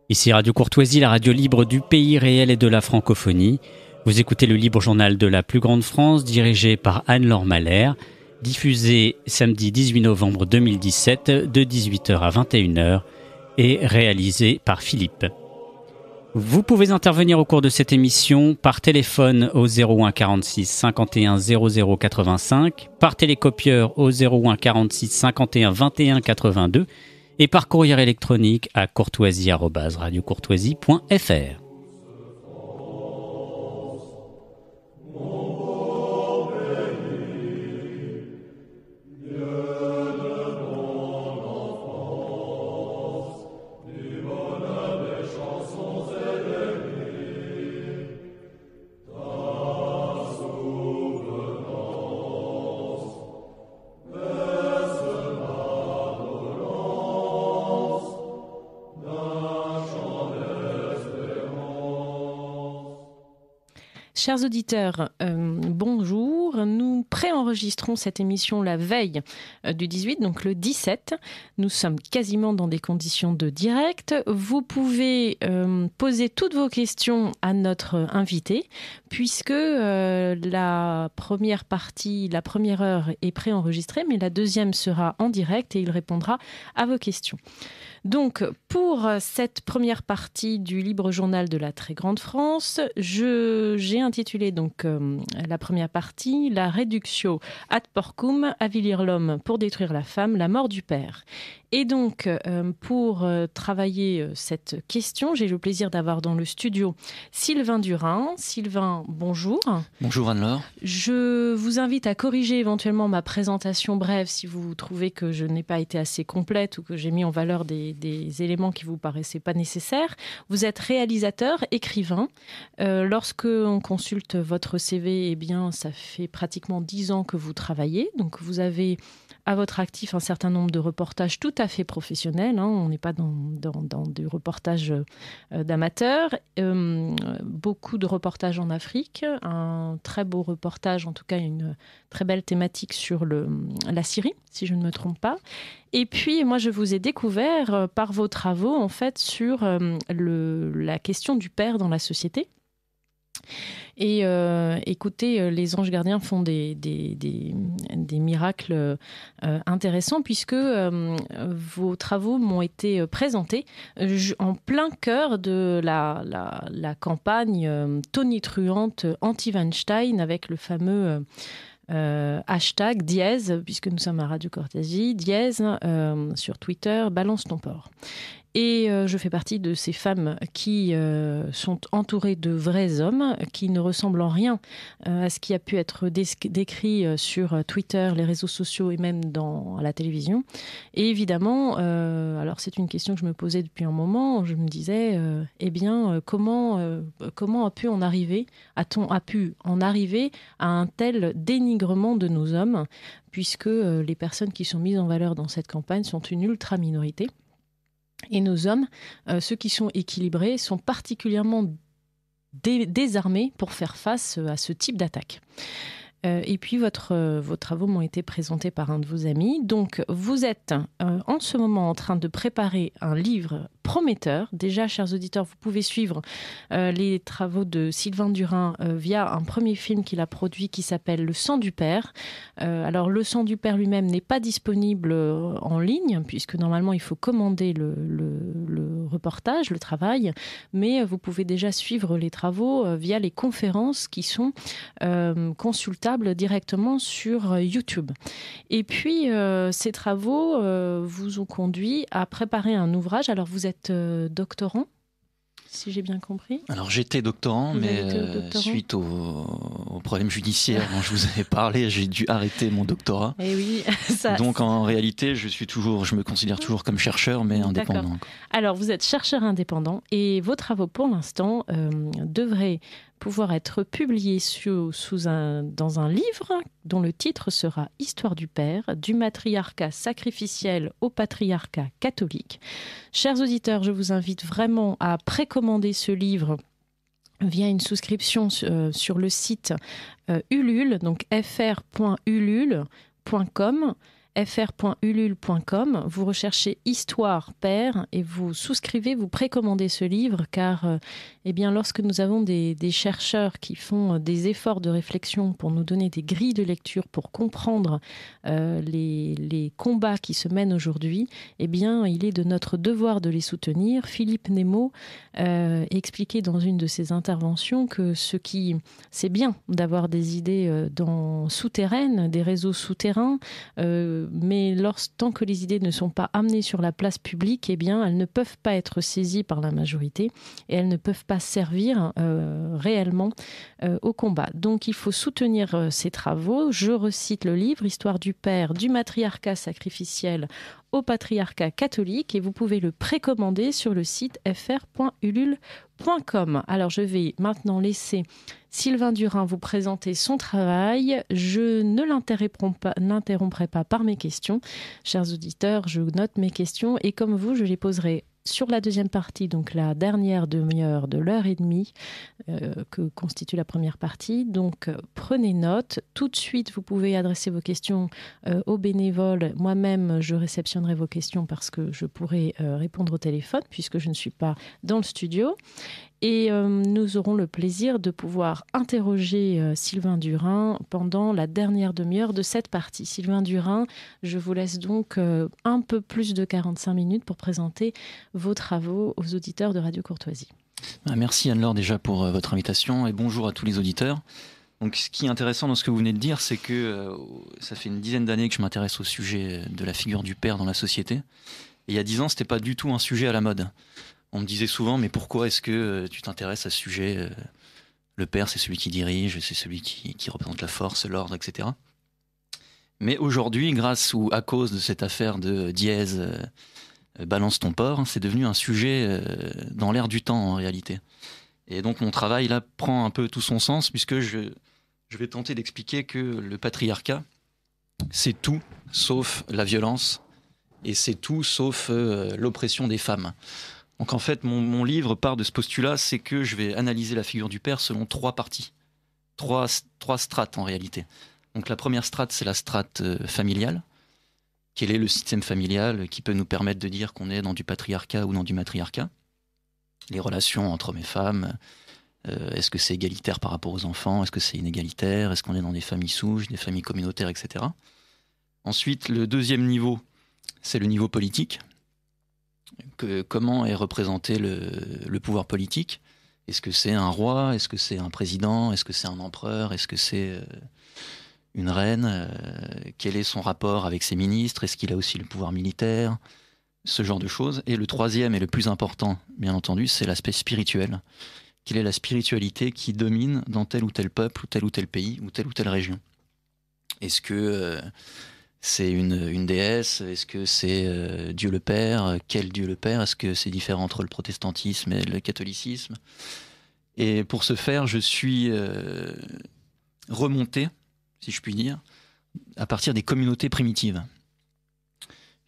Ici Radio Courtoisie, la radio libre du pays réel et de la francophonie. Vous écoutez le libre journal de la plus grande France, dirigé par Anne-Laure Mahler, diffusé samedi 18 novembre 2017 de 18h à 21h et réalisé par Philippe. Vous pouvez intervenir au cours de cette émission par téléphone au 01 46 51 00 85, par télécopieur au 01 46 51 21 82 et par courrier électronique à courtoisie@radiocourtoisie.fr. Chers auditeurs, bonjour. Nous préenregistrons cette émission la veille du 18, donc le 17. Nous sommes quasiment dans des conditions de direct. Vous pouvez poser toutes vos questions à notre invité, puisque la première partie, la première heure est préenregistrée, mais la deuxième sera en direct et il répondra à vos questions. Donc, pour cette première partie du Libre Journal de la Très Grande France, j'ai intitulé donc la première partie « La reductio ad porcum, avilir l'homme pour détruire la femme, la mort du père ». Et donc, pour travailler cette question, j'ai le plaisir d'avoir dans le studio Sylvain Durin. Sylvain, bonjour. Bonjour Anne-Laure. Je vous invite à corriger éventuellement ma présentation brève si vous trouvez que je n'ai pas été assez complète ou que j'ai mis en valeur des éléments qui vous paraissaient pas nécessaires. Vous êtes réalisateur, écrivain. Lorsque on consulte votre CV, eh bien, ça fait pratiquement 10 ans que vous travaillez. Donc, vous avez à votre actif un certain nombre de reportages tout à fait professionnels. On n'est pas dans du reportage d'amateurs. Beaucoup de reportages en Afrique. Un très beau reportage, en tout cas une très belle thématique sur la Syrie, si je ne me trompe pas. Et puis, moi, je vous ai découvert par vos travaux, en fait, sur la question du père dans la société. Et écoutez, les anges gardiens font des miracles intéressants puisque vos travaux m'ont été présentés en plein cœur de la campagne tonitruante anti-Weinstein avec le fameux hashtag dièse, puisque nous sommes à Radio Courtoisie, dièse sur Twitter, balance ton porc. Et je fais partie de ces femmes qui sont entourées de vrais hommes, qui ne ressemblent en rien à ce qui a pu être décrit sur Twitter, les réseaux sociaux et même à la télévision. Et évidemment, alors c'est une question que je me posais depuis un moment, je me disais, comment a pu en arriver à un tel dénigrement de nos hommes, puisque les personnes qui sont mises en valeur dans cette campagne sont une ultra-minorité. Et nos hommes, ceux qui sont équilibrés, sont particulièrement désarmés pour faire face à ce type d'attaque. Et puis, vos travaux m'ont été présentés par un de vos amis. Donc, vous êtes en ce moment en train de préparer un livre prometteur. Déjà, chers auditeurs, vous pouvez suivre les travaux de Sylvain Durin via un premier film qu'il a produit qui s'appelle Le sang du père. Alors, Le sang du père lui-même n'est pas disponible en ligne, puisque normalement, il faut commander le reportage, le travail, mais vous pouvez déjà suivre les travaux via les conférences qui sont consultables directement sur YouTube. Et puis, ces travaux vous ont conduit à préparer un ouvrage. Alors, vous êtes doctorant ? si j'ai bien compris. Alors j'étais doctorant, mais suite au problème judiciaire dont je vous avais parlé, j'ai dû arrêter mon doctorat. Et oui, donc en réalité, je me considère toujours comme chercheur, mais indépendant. Alors vous êtes chercheur indépendant et vos travaux pour l'instant devraient pouvoir être publiés dans un livre dont le titre sera « Histoire du Père, du matriarcat sacrificiel au patriarcat catholique ». Chers auditeurs, je vous invite vraiment à précommander ce livre via une souscription sur le site Ulule, donc fr.ulule.com. fr.ulule.com, vous recherchez Histoire Père et vous souscrivez, vous précommandez ce livre car lorsque nous avons des chercheurs qui font des efforts de réflexion pour nous donner des grilles de lecture pour comprendre les combats qui se mènent aujourd'hui, il est de notre devoir de les soutenir. Philippe Nemo expliquait dans une de ses interventions que c'est bien d'avoir des idées souterraines, des réseaux souterrains, mais tant que les idées ne sont pas amenées sur la place publique, elles ne peuvent pas être saisies par la majorité et elles ne peuvent pas servir réellement au combat. Donc il faut soutenir ces travaux. Je recite le livre « Histoire du Père, du matriarcat sacrificiel au patriarcat catholique » et vous pouvez le précommander sur le site fr.ulule.com. Alors je vais maintenant laisser Sylvain Durin vous présenter son travail. Je ne l'interromprai pas par mes questions. Chers auditeurs, je note mes questions et comme vous, je les poserai sur la deuxième partie, donc la dernière demi-heure de l'heure et demie que constitue la première partie. Donc prenez note. Tout de suite, vous pouvez adresser vos questions aux bénévoles. Moi-même, je réceptionnerai vos questions parce que je pourrai répondre au téléphone puisque je ne suis pas dans le studio. Et nous aurons le plaisir de pouvoir interroger Sylvain Durin pendant la dernière demi-heure de cette partie. Sylvain Durin, je vous laisse donc un peu plus de 45 minutes pour présenter vos travaux aux auditeurs de Radio Courtoisie. Merci Anne-Laure déjà pour votre invitation et bonjour à tous les auditeurs. Donc, ce qui est intéressant dans ce que vous venez de dire, c'est que ça fait une dizaine d'années que je m'intéresse au sujet de la figure du père dans la société. Et il y a 10 ans, c'était pas du tout un sujet à la mode. On me disait souvent, mais pourquoi est-ce que tu t'intéresses à ce sujet ? Le père, c'est celui qui dirige, c'est celui qui représente la force, l'ordre, etc. Mais aujourd'hui, grâce ou à cause de cette affaire de Diez, balance ton porc, c'est devenu un sujet dans l'air du temps en réalité. Et donc mon travail là prend un peu tout son sens puisque je vais tenter d'expliquer que le patriarcat, c'est tout sauf la violence et c'est tout sauf l'oppression des femmes. Donc en fait, mon livre part de ce postulat, c'est que je vais analyser la figure du père selon 3 parties, 3 strates en réalité. Donc la première strate, c'est la strate familiale. Quel est le système familial qui peut nous permettre de dire qu'on est dans du patriarcat ou dans du matriarcat ? Les relations entre hommes et femmes, est-ce que c'est égalitaire par rapport aux enfants ? Est-ce que c'est inégalitaire ? Est-ce qu'on est dans des familles souches, des familles communautaires, etc. Ensuite, le deuxième niveau, c'est le niveau politique. Comment est représenté le pouvoir politique ? Est-ce que c'est un roi ? Est-ce que c'est un président ? Est-ce que c'est un empereur ? Est-ce que c'est une reine ? Quel est son rapport avec ses ministres ? Est-ce qu'il a aussi le pouvoir militaire ? Ce genre de choses. Et le troisième et le plus important, bien entendu, c'est l'aspect spirituel. Quelle est la spiritualité qui domine dans tel ou tel peuple, ou tel pays, ou telle région ? Est-ce que c'est une déesse ? Est-ce que c'est Dieu le Père ? Quel Dieu le Père ? Est-ce que c'est différent entre le protestantisme et le catholicisme ? Et pour ce faire, je suis remonté, si je puis dire, à partir des communautés primitives.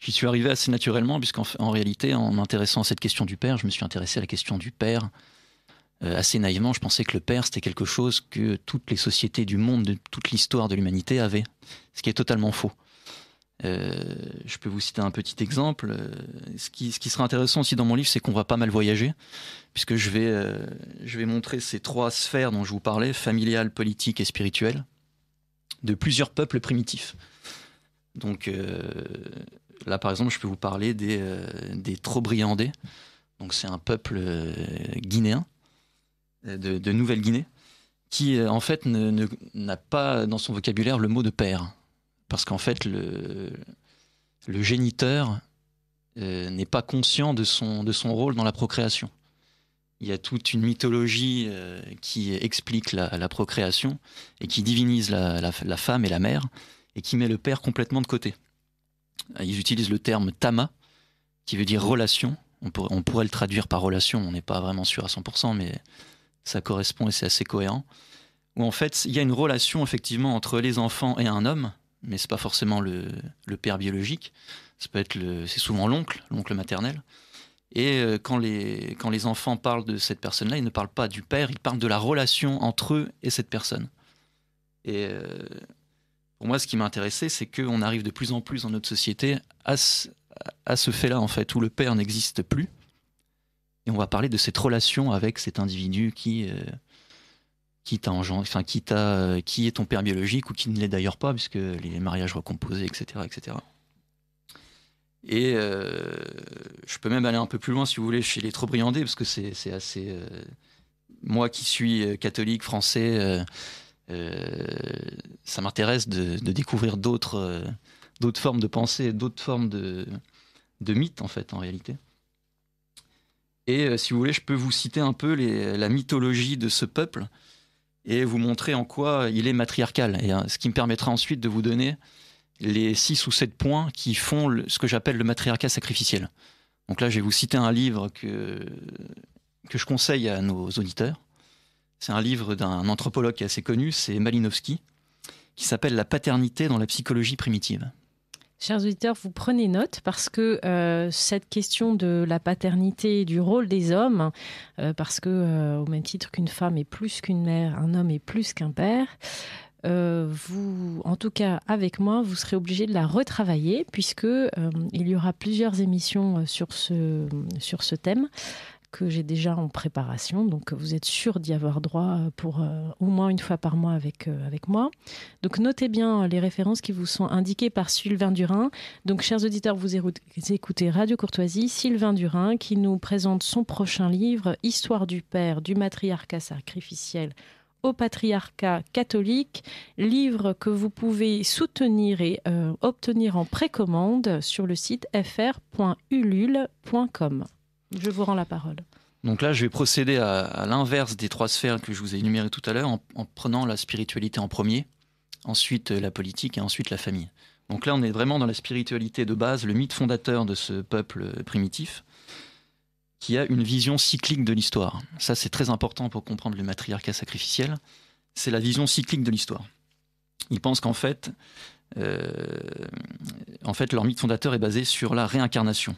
J'y suis arrivé assez naturellement, puisqu'en réalité, en m'intéressant à cette question du père, je me suis intéressé à la question du père. Assez naïvement, je pensais que le père, c'était quelque chose que toutes les sociétés du monde, de toute l'histoire de l'humanité avaient. Ce qui est totalement faux. Je peux vous citer un petit exemple. Ce qui sera intéressant aussi dans mon livre, c'est qu'on va pas mal voyager, puisque je vais montrer ces 3 sphères dont je vous parlais, familiale, politique et spirituelle, de plusieurs peuples primitifs. Donc là, par exemple, je peux vous parler des Trobriandais. Donc c'est un peuple guinéen, de Nouvelle-Guinée, qui en fait n'a pas dans son vocabulaire le mot de père. Parce qu'en fait, le géniteur n'est pas conscient de son rôle dans la procréation. il y a toute une mythologie qui explique la procréation et qui divinise la femme et la mère et qui met le père complètement de côté. Ils utilisent le terme tama, qui veut dire relation. On pourrait le traduire par relation, on n'est pas vraiment sûr à 100%, mais ça correspond et c'est assez cohérent. Où en fait, il y a une relation effectivement entre les enfants et un homme, mais c'est pas forcément le père biologique. C'est souvent l'oncle maternel. Et quand les enfants parlent de cette personne-là, ils ne parlent pas du père, ils parlent de la relation entre eux et cette personne. Et pour moi, ce qui m'a intéressé, c'est qu'on arrive de plus en plus dans notre société à ce fait-là, en fait, où le père n'existe plus. Et on va parler de cette relation avec cet individu qui est ton père biologique ou qui ne l'est d'ailleurs pas, puisque les mariages recomposés, etc., etc. Et je peux même aller un peu plus loin, si vous voulez, chez les Trobriandais, parce que c'est assez... moi qui suis catholique, français, ça m'intéresse de découvrir d'autres formes de pensée, d'autres formes de mythes, en fait, en réalité. Et si vous voulez, je peux vous citer un peu la mythologie de ce peuple et vous montrer en quoi il est matriarcal. Et ce qui me permettra ensuite de vous donner les 6 ou 7 points qui font ce que j'appelle le matriarcat sacrificiel. Donc là, je vais vous citer un livre que je conseille à nos auditeurs. C'est un livre d'un anthropologue qui est assez connu, c'est Malinowski, qui s'appelle « La paternité dans la psychologie primitive ». Chers auditeurs, vous prenez note parce que cette question de la paternité et du rôle des hommes, parce que au même titre qu'une femme est plus qu'une mère, un homme est plus qu'un père, vous, en tout cas avec moi, vous serez obligé de la retravailler puisque il y aura plusieurs émissions sur ce thème que j'ai déjà en préparation, donc vous êtes sûr d'y avoir droit pour au moins une fois par mois avec moi. Donc notez bien les références qui vous sont indiquées par Sylvain Durin. Donc chers auditeurs, vous écoutez Radio Courtoisie, Sylvain Durin qui nous présente son prochain livre, Histoire du père, du matriarcat sacrificiel au patriarcat catholique, livre que vous pouvez soutenir et obtenir en précommande sur le site fr.ulule.com. Je vous rends la parole. Donc là, je vais procéder à l'inverse des 3 sphères que je vous ai énumérées tout à l'heure, en prenant la spiritualité en premier, ensuite la politique et ensuite la famille. Donc là, on est vraiment dans la spiritualité de base, le mythe fondateur de ce peuple primitif, qui a une vision cyclique de l'histoire. Ça, c'est très important pour comprendre le matriarcat sacrificiel. C'est la vision cyclique de l'histoire. Ils pensent qu'en fait, leur mythe fondateur est basé sur la réincarnation.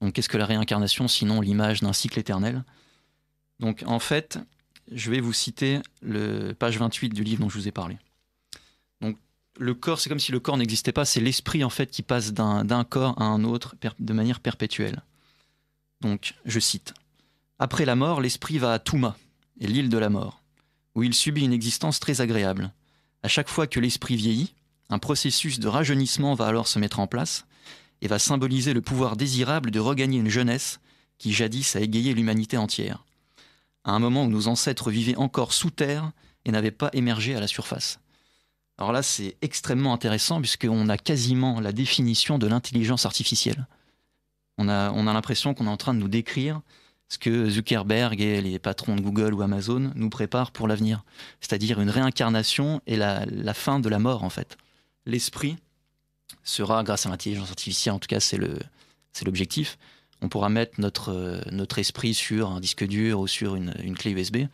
Donc, qu'est-ce que la réincarnation, sinon l'image d'un cycle éternel? Donc, en fait, je vais vous citer le page 28 du livre dont je vous ai parlé. Donc, le corps, c'est comme si le corps n'existait pas, c'est l'esprit, en fait, qui passe d'un corps à un autre de manière perpétuelle. Donc, je cite. « Après la mort, l'esprit va à Touma, et l'île de la mort, où il subit une existence très agréable. À chaque fois que l'esprit vieillit, un processus de rajeunissement va alors se mettre en place, et va symboliser le pouvoir désirable de regagner une jeunesse qui jadis a égayé l'humanité entière, à un moment où nos ancêtres vivaient encore sous terre et n'avaient pas émergé à la surface. » Alors là, c'est extrêmement intéressant puisqu'on a quasiment la définition de l'intelligence artificielle. On a l'impression qu'on est en train de nous décrire ce que Zuckerberg et les patrons de Google ou Amazon nous préparent pour l'avenir, c'est-à-dire une réincarnation et la fin de la mort, en fait. L'esprit sera, grâce à l'intelligence artificielle, en tout cas c'est l'objectif, on pourra mettre notre esprit sur un disque dur ou sur une clé USB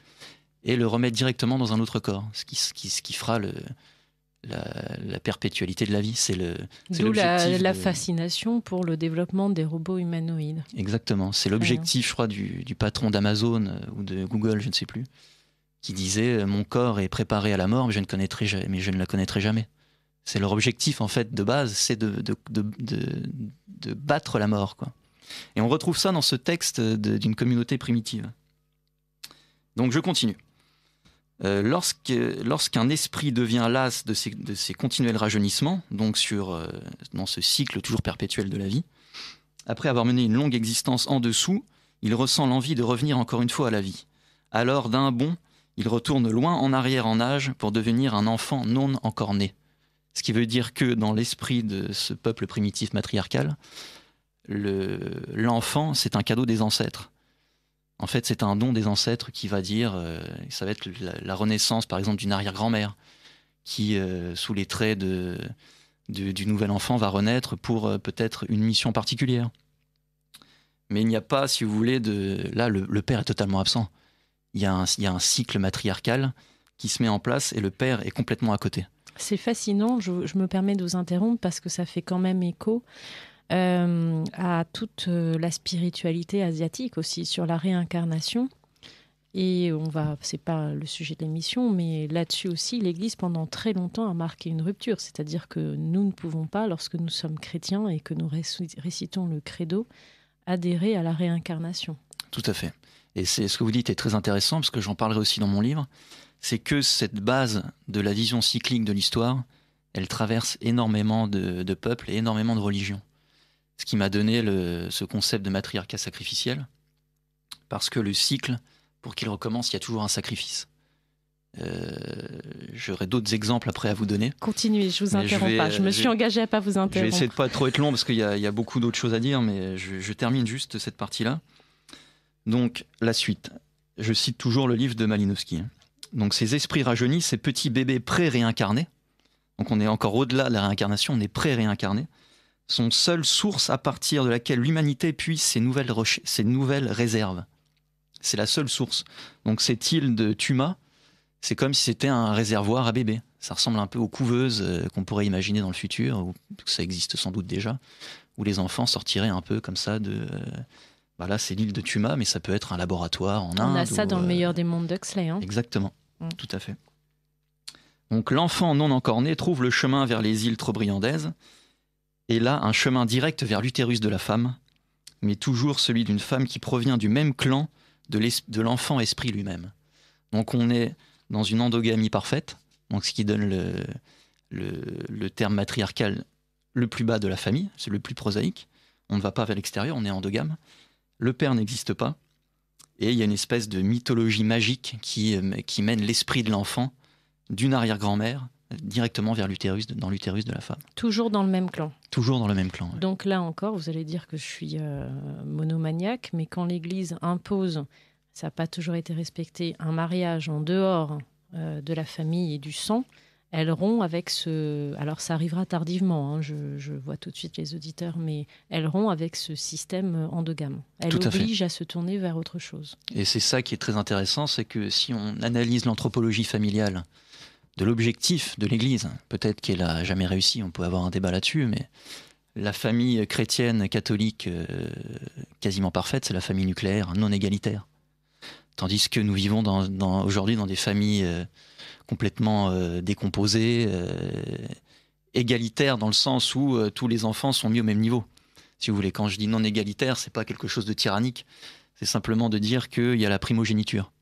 et le remettre directement dans un autre corps, ce qui fera la perpétualité de la vie. D'où la fascination pour le développement des robots humanoïdes. Exactement, c'est l'objectif, je crois, du patron d'Amazon ou de Google, je ne sais plus, qui disait « Mon corps est préparé à la mort, mais je ne la connaîtrai jamais ». C'est leur objectif, en fait, de base, c'est de battre la mort, quoi. Et on retrouve ça dans ce texte d'une communauté primitive. Donc, je continue. Lorsqu'un esprit devient las de ces continuels rajeunissements, donc dans ce cycle toujours perpétuel de la vie, après avoir mené une longue existence en dessous, il ressent l'envie de revenir encore une fois à la vie. Alors, d'un bond, il retourne loin en arrière en âge pour devenir un enfant non encore né. Ce qui veut dire que dans l'esprit de ce peuple primitif matriarcal, l'enfant, c'est un cadeau des ancêtres. En fait, c'est un don des ancêtres qui va dire, ça va être la renaissance, par exemple, d'une arrière-grand-mère qui, sous les traits du nouvel enfant, va renaître pour peut-être une mission particulière. Mais il n'y a pas, si vous voulez, là, le père est totalement absent. Il y a un cycle matriarcal qui se met en place et le père est complètement à côté. C'est fascinant, je me permets de vous interrompre parce que ça fait quand même écho à toute la spiritualité asiatique aussi, sur la réincarnation. Et c'est pas le sujet de l'émission, mais là-dessus aussi, l'Église pendant très longtemps a marqué une rupture. C'est-à-dire que nous ne pouvons pas, lorsque nous sommes chrétiens et que nous récitons le credo, adhérer à la réincarnation. Tout à fait. Et ce que vous dites est très intéressant, parce que j'en parlerai aussi dans mon livre, c'est que cette base de la vision cyclique de l'histoire, elle traverse énormément de peuples et énormément de religions. Ce qui m'a donné ce concept de matriarcat sacrificiel, parce que le cycle, pour qu'il recommence, il y a toujours un sacrifice. J'aurai d'autres exemples après à vous donner. Continuez, je vous interromps pas. Je me suis engagée à ne pas vous interrompre. Je vais essayer de ne pas trop être long parce qu'il y a beaucoup d'autres choses à dire, mais je termine juste cette partie-là. Donc, la suite. Je cite toujours le livre de Malinowski. Donc, ces esprits rajeunis, ces petits bébés pré-réincarnés, donc on est encore au-delà de la réincarnation, on est pré-réincarnés, sont seule source à partir de laquelle l'humanité puise ses nouvelles réserves. C'est la seule source. Donc, cette île de Tuma, c'est comme si c'était un réservoir à bébés. Ça ressemble un peu aux couveuses qu'on pourrait imaginer dans le futur, ou ça existe sans doute déjà, où les enfants sortiraient un peu comme ça de... là, c'est l'île de Tuma, mais ça peut être un laboratoire en Inde. On a ça dans le meilleur des mondes d'Huxley. Hein. Exactement, tout à fait. Donc l'enfant non encore né trouve le chemin vers les îles Trobriandaises, et là, un chemin direct vers l'utérus de la femme, mais toujours celui d'une femme qui provient du même clan de l'enfant esprit lui-même. Donc on est dans une endogamie parfaite, donc ce qui donne le terme matriarcal le plus bas de la famille, c'est le plus prosaïque. On ne va pas vers l'extérieur, on est endogame. Le père n'existe pas, et il y a une espèce de mythologie magique qui mène l'esprit de l'enfant d'une arrière-grand-mère directement vers dans l'utérus de la femme. Toujours dans le même clan. Toujours dans le même clan. Ouais. Donc là encore, vous allez dire que je suis monomaniaque, mais quand l'Église impose, ça n'a pas toujours été respecté, un mariage en dehors de la famille et du sang, elle rompt avec alors ça arrivera tardivement, hein, je vois tout de suite les auditeurs, mais elle rompt avec ce système endogame. Elle oblige à se tourner vers autre chose. Et c'est ça qui est très intéressant, c'est que si on analyse l'anthropologie familiale de l'objectif de l'Église, peut-être qu'elle n'a jamais réussi, on peut avoir un débat là-dessus, mais la famille chrétienne, catholique, quasiment parfaite, c'est la famille nucléaire, non égalitaire. Tandis que nous vivons aujourd'hui dans des familles complètement décomposées, égalitaires dans le sens où tous les enfants sont mis au même niveau. Si vous voulez, quand je dis non égalitaire, c'est pas quelque chose de tyrannique, c'est simplement de dire qu'il y a la primogéniture.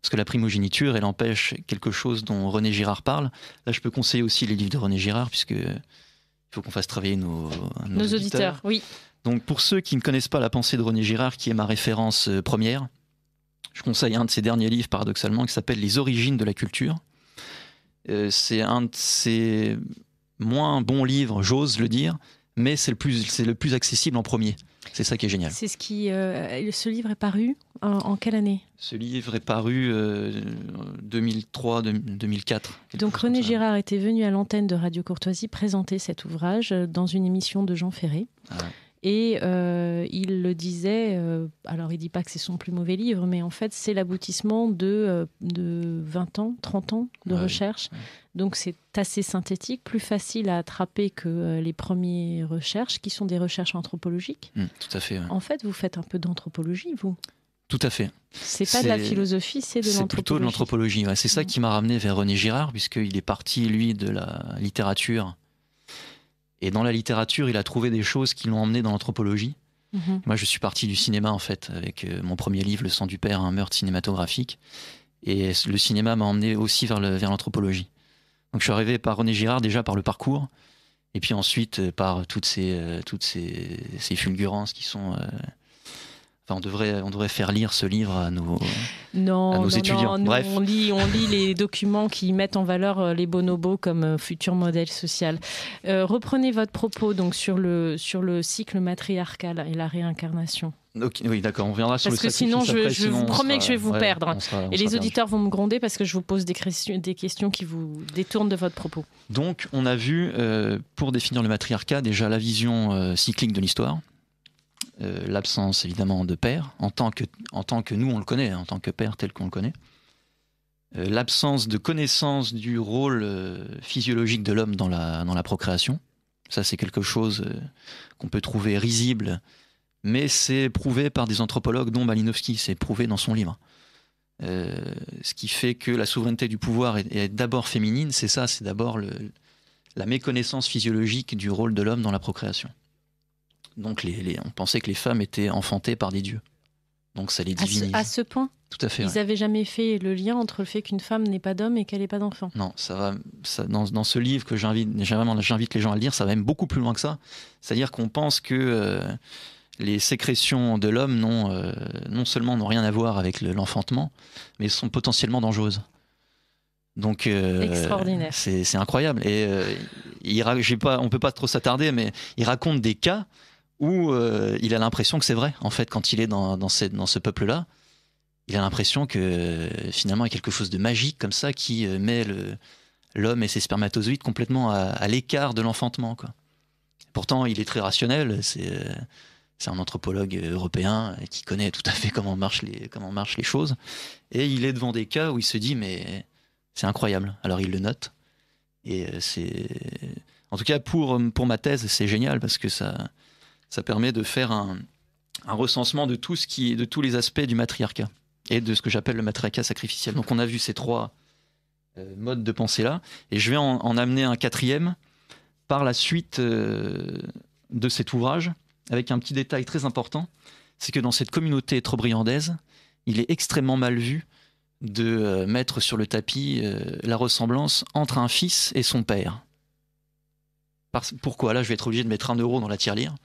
Parce que la primogéniture, elle empêche quelque chose dont René Girard parle. Là, je peux conseiller aussi les livres de René Girard, puisque il faut qu'on fasse travailler nos auditeurs. Oui. Donc, pour ceux qui ne connaissent pas la pensée de René Girard, qui est ma référence première, je conseille un de ses derniers livres, paradoxalement, qui s'appelle « Les origines de la culture ». C'est un de ses moins bons livres, j'ose le dire, mais c'est le plus accessible en premier. C'est ça qui est génial. C'est ce livre est paru en quelle année ? Ce livre est paru 2003-2004. Donc René Girard était venu à l'antenne de Radio Courtoisie présenter cet ouvrage dans une émission de Jean Ferré. Ah ouais. Et il le disait, alors il ne dit pas que c'est son plus mauvais livre, mais en fait c'est l'aboutissement de 20 ans, 30 ans de recherche. Ouais. Donc c'est assez synthétique, plus facile à attraper que les premières recherches, qui sont des recherches anthropologiques. Tout à fait. Ouais. En fait, vous faites un peu d'anthropologie, vous ? Tout à fait. C'est pas de la philosophie, c'est de l'anthropologie. C'est plutôt de l'anthropologie. Ouais. C'est ça qui m'a ramené vers René Girard, puisqu'il est parti, lui, de la littérature. Et dans la littérature, il a trouvé des choses qui l'ont emmené dans l'anthropologie. Moi, je suis parti du cinéma, en fait, avec mon premier livre, Le sang du père, un meurtre cinématographique. Et le cinéma m'a emmené aussi vers l'anthropologie. Donc, je suis arrivé par René Girard, déjà par le parcours, et puis ensuite par toutes ces fulgurances qui sont on devrait faire lire ce livre à nos étudiants. Non, Bref. on lit les documents qui mettent en valeur les bonobos comme futur modèle social. Reprenez votre propos donc sur le cycle matriarcal et la réincarnation. Okay, oui, d'accord, on reviendra sur le sacrifice. Parce que sinon, je vous promets que je vais vous ouais, perdre. on et les sera auditeurs vont me gronder parce que je vous pose des questions qui vous détournent de votre propos. Donc, on a vu, pour définir le matriarcat, déjà la vision cyclique de l'histoire, l'absence évidemment de père, en tant que nous on le connaît, en tant que père tel qu'on le connaît, l'absence de connaissance du rôle physiologique de l'homme dans la procréation. Ça, c'est quelque chose qu'on peut trouver risible, mais c'est prouvé par des anthropologues, dont Malinowski, c'est prouvé dans son livre. Ce qui fait que la souveraineté du pouvoir est d'abord féminine, c'est ça, c'est d'abord la méconnaissance physiologique du rôle de l'homme dans la procréation. Donc on pensait que les femmes étaient enfantées par des dieux. Donc ça les divinise. À ce point ? Tout à fait. Ils n'avaient jamais fait le lien entre le fait qu'une femme n'ait pas d'homme et qu'elle n'ait pas d'enfant. Non, dans ce livre que j'invite les gens à lire, ça va même beaucoup plus loin que ça. C'est-à-dire qu'on pense que les sécrétions de l'homme non seulement n'ont rien à voir avec l'enfantement, mais sont potentiellement dangereuses. Donc, extraordinaire. C'est incroyable. Et on peut pas trop s'attarder, mais il raconte des cas où il a l'impression que c'est vrai. En fait, quand il est dans ce peuple-là, il a l'impression que finalement il y a quelque chose de magique comme ça qui met l'homme et ses spermatozoïdes complètement à l'écart de l'enfantement, quoi. Pourtant, il est très rationnel. C'est un anthropologue européen qui connaît tout à fait comment marchent les choses. Et il est devant des cas où il se dit mais c'est incroyable. Alors il le note. Et en tout cas pour ma thèse, c'est génial parce que ça permet de faire un recensement de tous les aspects du matriarcat et de ce que j'appelle le matriarcat sacrificiel. Donc on a vu ces trois modes de pensée là, et je vais en amener un quatrième par la suite de cet ouvrage, avec un petit détail très important, c'est que dans cette communauté trobriandaise, il est extrêmement mal vu de mettre sur le tapis la ressemblance entre un fils et son père. Pourquoi ? Là, je vais être obligé de mettre 1 euro dans la tirelire,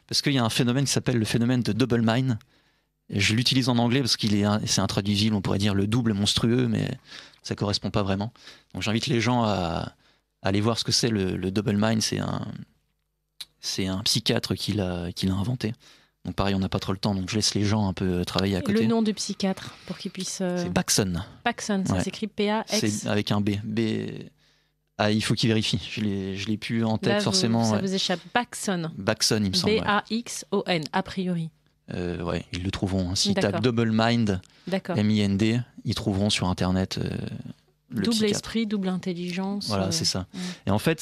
parce qu'il y a un phénomène qui s'appelle le phénomène de double mind. Je l'utilise en anglais parce c'est intraduisible, on pourrait dire le double monstrueux, mais ça ne correspond pas vraiment. Donc j'invite les gens à aller voir ce que c'est le double mind. C'est un psychiatre qui l'a inventé. Donc pareil, on n'a pas trop le temps, donc je laisse les gens un peu travailler à côté. Le nom du psychiatre, pour qu'ils puissent... C'est Bakson. Bakson, ça s'écrit P-A-X. C'est avec un B. Ah, il faut qu'il vérifie. Je l'ai plus en tête. Là, forcément. Ça vous échappe. Bakson. Bakson, il me semble. B-A-X-O-N, a priori. Ouais, ils le trouveront. S'ils tapent Double Mind, M-I-N-D, ils trouveront sur Internet le double psychiatre. Esprit, double intelligence. Voilà, c'est ça. Et en fait,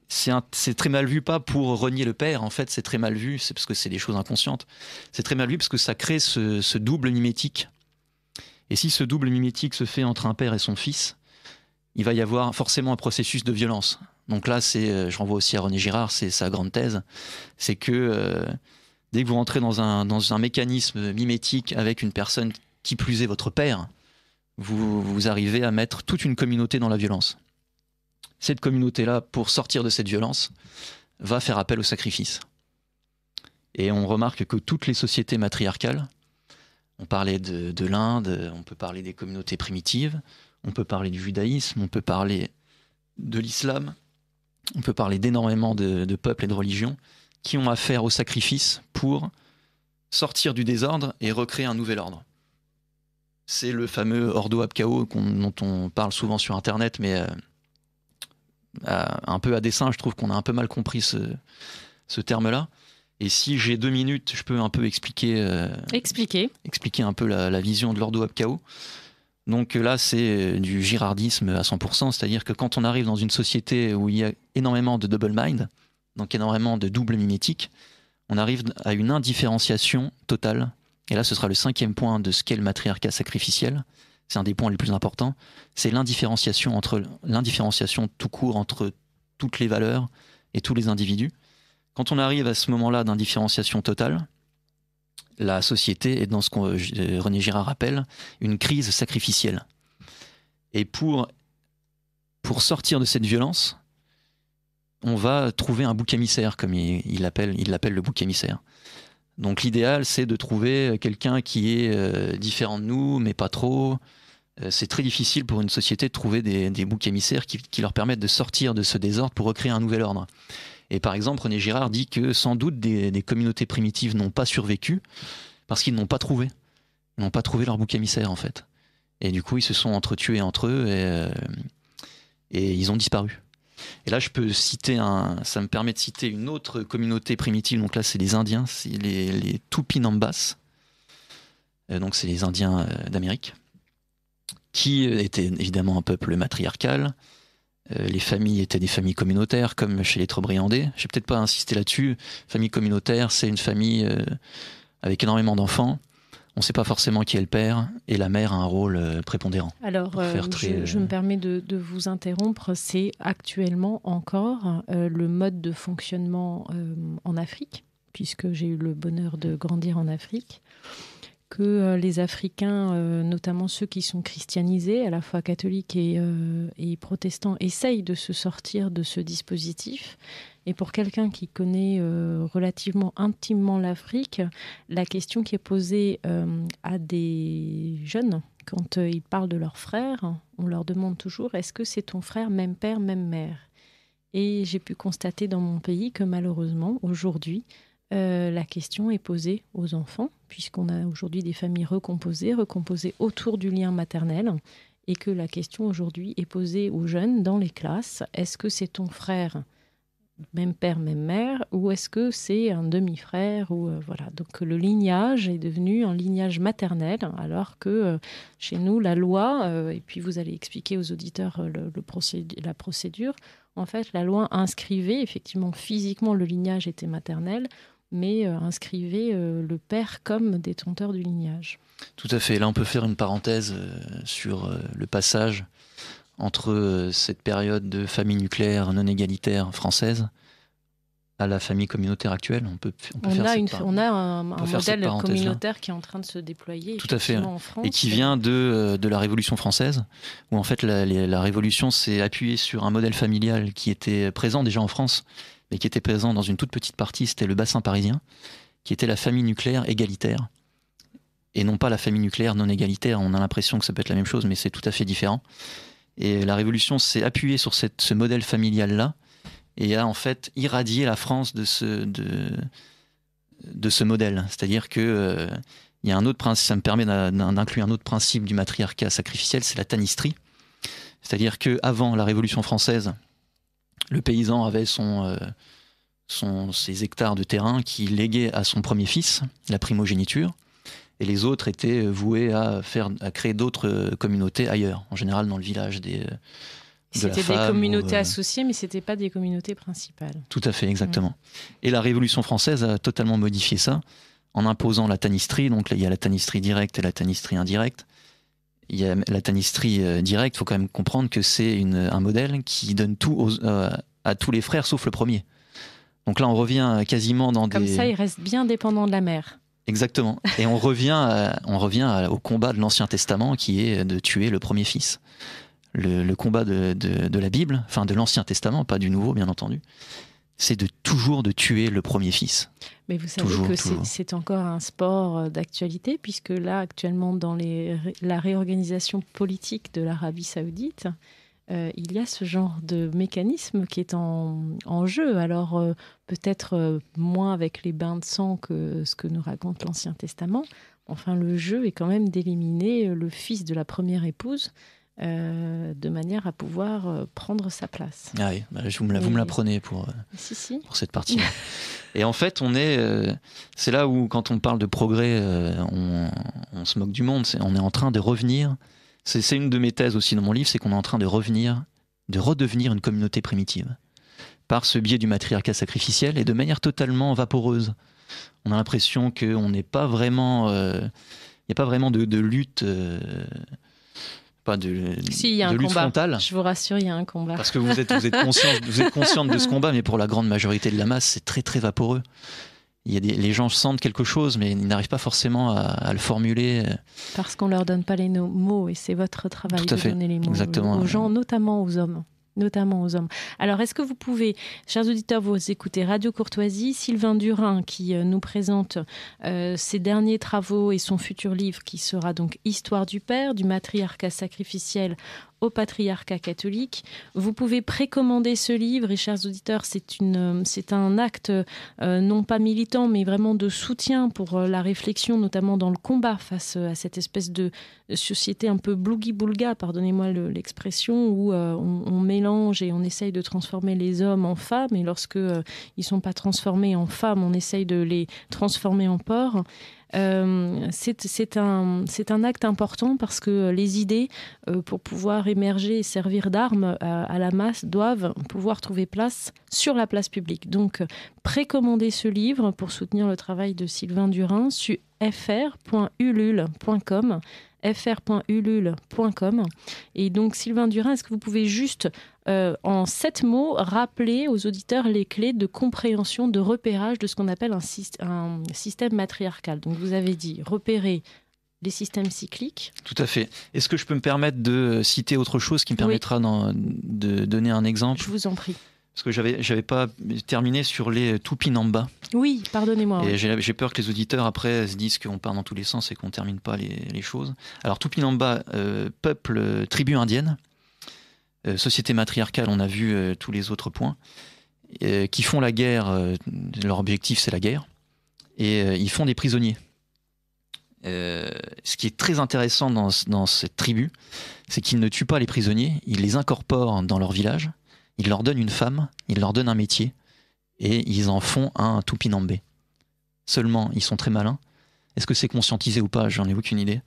c'est très mal vu, pas pour renier le père, en fait, c'est très mal vu, c'est parce que c'est des choses inconscientes. C'est très mal vu parce que ça crée ce double mimétique. Et si ce double mimétique se fait entre un père et son fils, il va y avoir forcément un processus de violence. Donc là, je renvoie aussi à René Girard, c'est sa grande thèse, c'est que dès que vous rentrez dans un mécanisme mimétique avec une personne qui plus est votre père, vous arrivez à mettre toute une communauté dans la violence. Cette communauté-là, pour sortir de cette violence, va faire appel au sacrifice. Et on remarque que toutes les sociétés matriarcales, on parlait de l'Inde, on peut parler des communautés primitives, on peut parler du judaïsme, on peut parler de l'islam, on peut parler d'énormément de peuples et de religions qui ont affaire au sacrifice pour sortir du désordre et recréer un nouvel ordre. C'est le fameux Ordo ab Chao dont on parle souvent sur Internet, mais un peu à dessein, je trouve qu'on a un peu mal compris ce terme-là. Et si j'ai 2 minutes, je peux un peu expliquer un peu la vision de l'Ordo ab Chao. Donc là, c'est du girardisme à 100%, c'est-à-dire que quand on arrive dans une société où il y a énormément de double mind, donc énormément de double mimétique, on arrive à une indifférenciation totale. Et là, ce sera le 5e point de ce qu'est le matriarcat sacrificiel. C'est un des points les plus importants. C'est l'indifférenciation tout court entre toutes les valeurs et tous les individus. Quand on arrive à ce moment-là d'indifférenciation totale, la société est dans ce que René Girard appelle une crise sacrificielle. Et pour sortir de cette violence, on va trouver un bouc émissaire, comme il l'appelle le bouc émissaire. Donc l'idéal, c'est de trouver quelqu'un qui est différent de nous, mais pas trop. C'est très difficile pour une société de trouver des boucs émissaires qui leur permettent de sortir de ce désordre pour recréer un nouvel ordre. Et par exemple, René Girard dit que sans doute des communautés primitives n'ont pas survécu parce qu'ils n'ont pas trouvé. Ils n'ont pas trouvé leur bouc émissaire, en fait. Et du coup, ils se sont entretués entre eux et ils ont disparu. Et là, je peux citer ça me permet de citer une autre communauté primitive. Donc là, c'est les Indiens, c'est les Tupinambas. Donc c'est les Indiens d'Amérique, qui étaient évidemment un peuple matriarcal. Les familles étaient des familles communautaires, comme chez les Trobriandais. Je vais peut-être pas insister là-dessus. Famille communautaire, c'est une famille avec énormément d'enfants. On ne sait pas forcément qui est le père, et la mère a un rôle prépondérant. Alors, je me permets de vous interrompre. C'est actuellement encore le mode de fonctionnement en Afrique, puisque j'ai eu le bonheur de grandir en Afrique, que les Africains, notamment ceux qui sont christianisés, à la fois catholiques et protestants, essayent de se sortir de ce dispositif. Et pour quelqu'un qui connaît relativement intimement l'Afrique, la question qui est posée à des jeunes, quand ils parlent de leurs frères, on leur demande toujours « Est-ce que c'est ton frère, même père, même mère ?» Et j'ai pu constater dans mon pays que malheureusement, aujourd'hui, la question est posée aux enfants, puisqu'on a aujourd'hui des familles recomposées autour du lien maternel, et que la question aujourd'hui est posée aux jeunes dans les classes. Est-ce que c'est ton frère, même père, même mère, ou est-ce que c'est un demi-frère ou voilà. Donc le lignage est devenu un lignage maternel, alors que chez nous, la loi, et puis vous allez expliquer aux auditeurs la procédure, en fait, la loi inscrivait, effectivement, physiquement, le lignage était maternel, mais inscrivait le père comme détenteur du lignage. Tout à fait. Là, on peut faire une parenthèse sur le passage entre cette période de famille nucléaire non égalitaire française à la famille communautaire actuelle. On a un modèle communautaire qui est en train de se déployer. Tout à fait. En France, et qui vient de la Révolution française, où en fait la Révolution s'est appuyée sur un modèle familial qui était présent déjà en France, mais qui était présent dans une toute petite partie, c'était le bassin parisien, qui était la famille nucléaire égalitaire, et non pas la famille nucléaire non égalitaire. On a l'impression que ça peut être la même chose, mais c'est tout à fait différent. Et la Révolution s'est appuyée sur ce modèle familial-là, et a en fait irradié la France de ce modèle. C'est-à-dire que il y a un autre principe, ça me permet d'inclure un autre principe du matriarcat sacrificiel, c'est la tanistrie. C'est-à-dire qu'avant la Révolution française, le paysan avait ses hectares de terrain qu'il léguait à son premier fils, la primogéniture, et les autres étaient voués à créer d'autres communautés ailleurs, en général dans le village C'était des communautés associées, mais ce n'étaient pas des communautés principales. Tout à fait, exactement. Et la Révolution française a totalement modifié ça, en imposant la tanistrie. Donc là, il y a la tanistrie directe et la tanistrie indirecte. Il y a la tanistrie directe, il faut quand même comprendre que c'est un modèle qui donne tout à tous les frères, sauf le premier. Donc là, on revient quasiment dans Comme ça, il reste bien dépendant de la mère. Exactement. Et on revient au combat de l'Ancien Testament, qui est de tuer le premier fils. Le combat de la Bible, enfin de l'Ancien Testament, pas du Nouveau bien entendu, c'est toujours de tuer le premier fils. Mais vous savez que c'est encore un sport d'actualité, puisque là actuellement dans la réorganisation politique de l'Arabie Saoudite, il y a ce genre de mécanisme qui est en jeu. Alors peut-être moins avec les bains de sang que ce que nous raconte l'Ancien Testament. Enfin, le jeu est quand même d'éliminer le fils de la première épouse, de manière à pouvoir prendre sa place. Ah oui, vous me l'apprenez pour cette partie. Et en fait, c'est là où, quand on parle de progrès, on se moque du monde. On est en train de revenir. C'est une de mes thèses aussi dans mon livre, c'est qu'on est en train de redevenir une communauté primitive par ce biais du matriarcat sacrificiel et de manière totalement vaporeuse. On a l'impression qu'on n'est pas vraiment, il n'y a pas vraiment de lutte. Si, il y a un lutte combat. Frontale. Je vous rassure, il y a un combat. Parce que vous êtes consciente de ce combat, mais pour la grande majorité de la masse, c'est très très vaporeux. Les gens sentent quelque chose, mais ils n'arrivent pas forcément à le formuler. Parce qu'on ne leur donne pas les mots, et c'est votre travail de donner les mots exactement. aux gens, notamment aux hommes. Notamment aux hommes. Alors, est-ce que vous pouvez, chers auditeurs, vous écoutez Radio Courtoisie, Sylvain Durin qui nous présente ses derniers travaux et son futur livre qui sera donc Histoire du Père, du matriarcat sacrificiel au patriarcat catholique. Vous pouvez précommander ce livre et, chers auditeurs, c'est un acte non pas militant mais vraiment de soutien pour la réflexion, notamment dans le combat face à cette espèce de société un peu blougi-boulga, pardonnez-moi l'expression, où on mélange et on essaye de transformer les hommes en femmes, et lorsque ils ne sont pas transformés en femmes, on essaye de les transformer en porcs. C'est un acte important parce que les idées, pour pouvoir émerger et servir d'armes à la masse, doivent pouvoir trouver place sur la place publique. Donc, précommandez ce livre pour soutenir le travail de Sylvain Durin sur fr.ulule.com. fr.ulule.com. Et donc, Sylvain Durin, est-ce que vous pouvez juste, en 7 mots, rappeler aux auditeurs les clés de compréhension, de repérage de ce qu'on appelle un système matriarcal? Donc, vous avez dit repérer les systèmes cycliques. Tout à fait. Est-ce que je peux me permettre de citer autre chose qui me permettra de donner un exemple? Je vous en prie. Parce que j'avais pas terminé sur les Tupinamba. Oui, pardonnez-moi. Et j'ai peur que les auditeurs après se disent qu'on part dans tous les sens et qu'on termine pas les choses. Alors Tupinamba, peuple, tribu indienne, société matriarcale, on a vu tous les autres points, qui font la guerre, leur objectif c'est la guerre, et ils font des prisonniers. Ce qui est très intéressant dans cette tribu, c'est qu'ils ne tuent pas les prisonniers, ils les incorporent dans leur village. Ils leur donnent une femme, ils leur donnent un métier, et ils en font un Tupinambé. Seulement, ils sont très malins. Est-ce que c'est conscientisé ou pas? J'en ai aucune idée.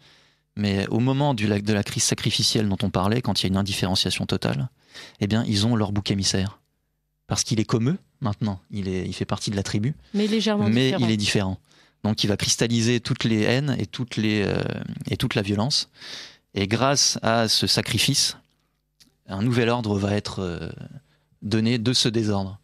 Mais au moment de la crise sacrificielle dont on parlait, quand il y a une indifférenciation totale, eh bien, ils ont leur bouc émissaire. Parce qu'il est comme eux, maintenant. Il fait partie de la tribu. Mais légèrement différent. Mais il est différent. Donc, il va cristalliser toutes les haines et toute la violence. Et grâce à ce sacrifice, un nouvel ordre va être donné de ce désordre.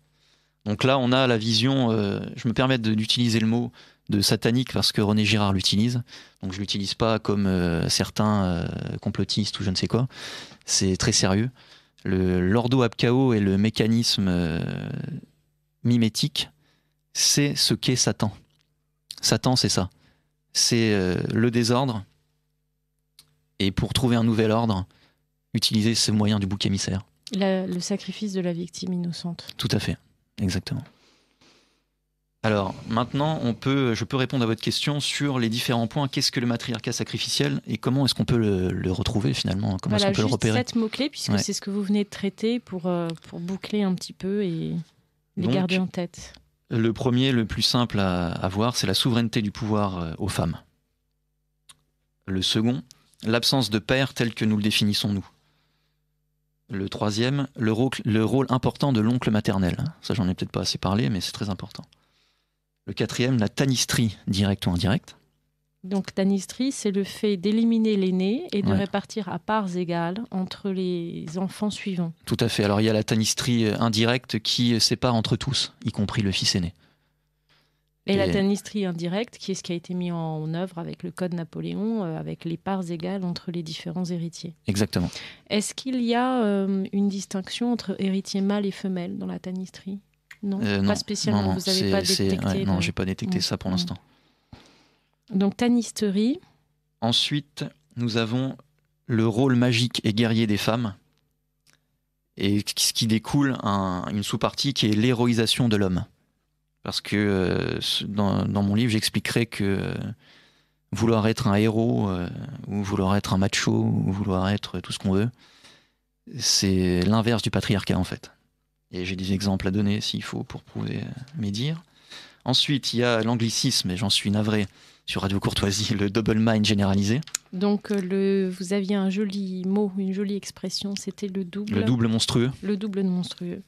Donc là, on a la vision, je me permets d'utiliser le mot de satanique parce que René Girard l'utilise. Donc je ne l'utilise pas comme certains complotistes ou je ne sais quoi. C'est très sérieux. L'ordo ab chaos et le mécanisme mimétique, c'est ce qu'est Satan. Satan, c'est ça. C'est le désordre. Et pour trouver un nouvel ordre, utiliser ce moyen du bouc émissaire. Le sacrifice de la victime innocente. Tout à fait, exactement. Alors, maintenant, je peux répondre à votre question sur les différents points. Qu'est-ce que le matriarcat sacrificiel et comment est-ce qu'on peut le retrouver finalement? Comment est-ce qu'on peut le repérer? 7 mots-clés, puisque c'est ce que vous venez de traiter pour boucler un petit peu et les garder en tête. Le premier, le plus simple à voir, c'est la souveraineté du pouvoir aux femmes. Le second, l'absence de père tel que nous le définissons nous. Le troisième, le rôle important de l'oncle maternel. Ça, j'en ai peut-être pas assez parlé, mais c'est très important. Le quatrième, la tanistrie, directe ou indirecte. Donc, tanistrie, c'est le fait d'éliminer l'aîné et de répartir à parts égales entre les enfants suivants. Tout à fait. Alors, il y a la tanistrie indirecte qui sépare entre tous, y compris le fils aîné. Et la tanistrie indirecte, qui est ce qui a été mis en œuvre avec le Code Napoléon, avec les parts égales entre les différents héritiers. Exactement. Est-ce qu'il y a une distinction entre héritiers mâles et femelles dans la tanistrie? Non, pas spécialement. Non, vous n'avez pas détecté. Non, j'ai pas détecté ça pour l'instant. Donc tanisterie. Ensuite, nous avons le rôle magique et guerrier des femmes, et ce qui découle une sous-partie qui est l'héroïsation de l'homme. Parce que dans mon livre, j'expliquerai que vouloir être un héros, ou vouloir être un macho, ou vouloir être tout ce qu'on veut, c'est l'inverse du patriarcat en fait. Et j'ai des exemples à donner s'il faut pour prouver mes dires. Ensuite, il y a l'anglicisme, et j'en suis navré, sur Radio Courtoisie, le double mind généralisé. Donc vous aviez un joli mot, une jolie expression, c'était le double... Le double monstrueux. Le double monstrueux.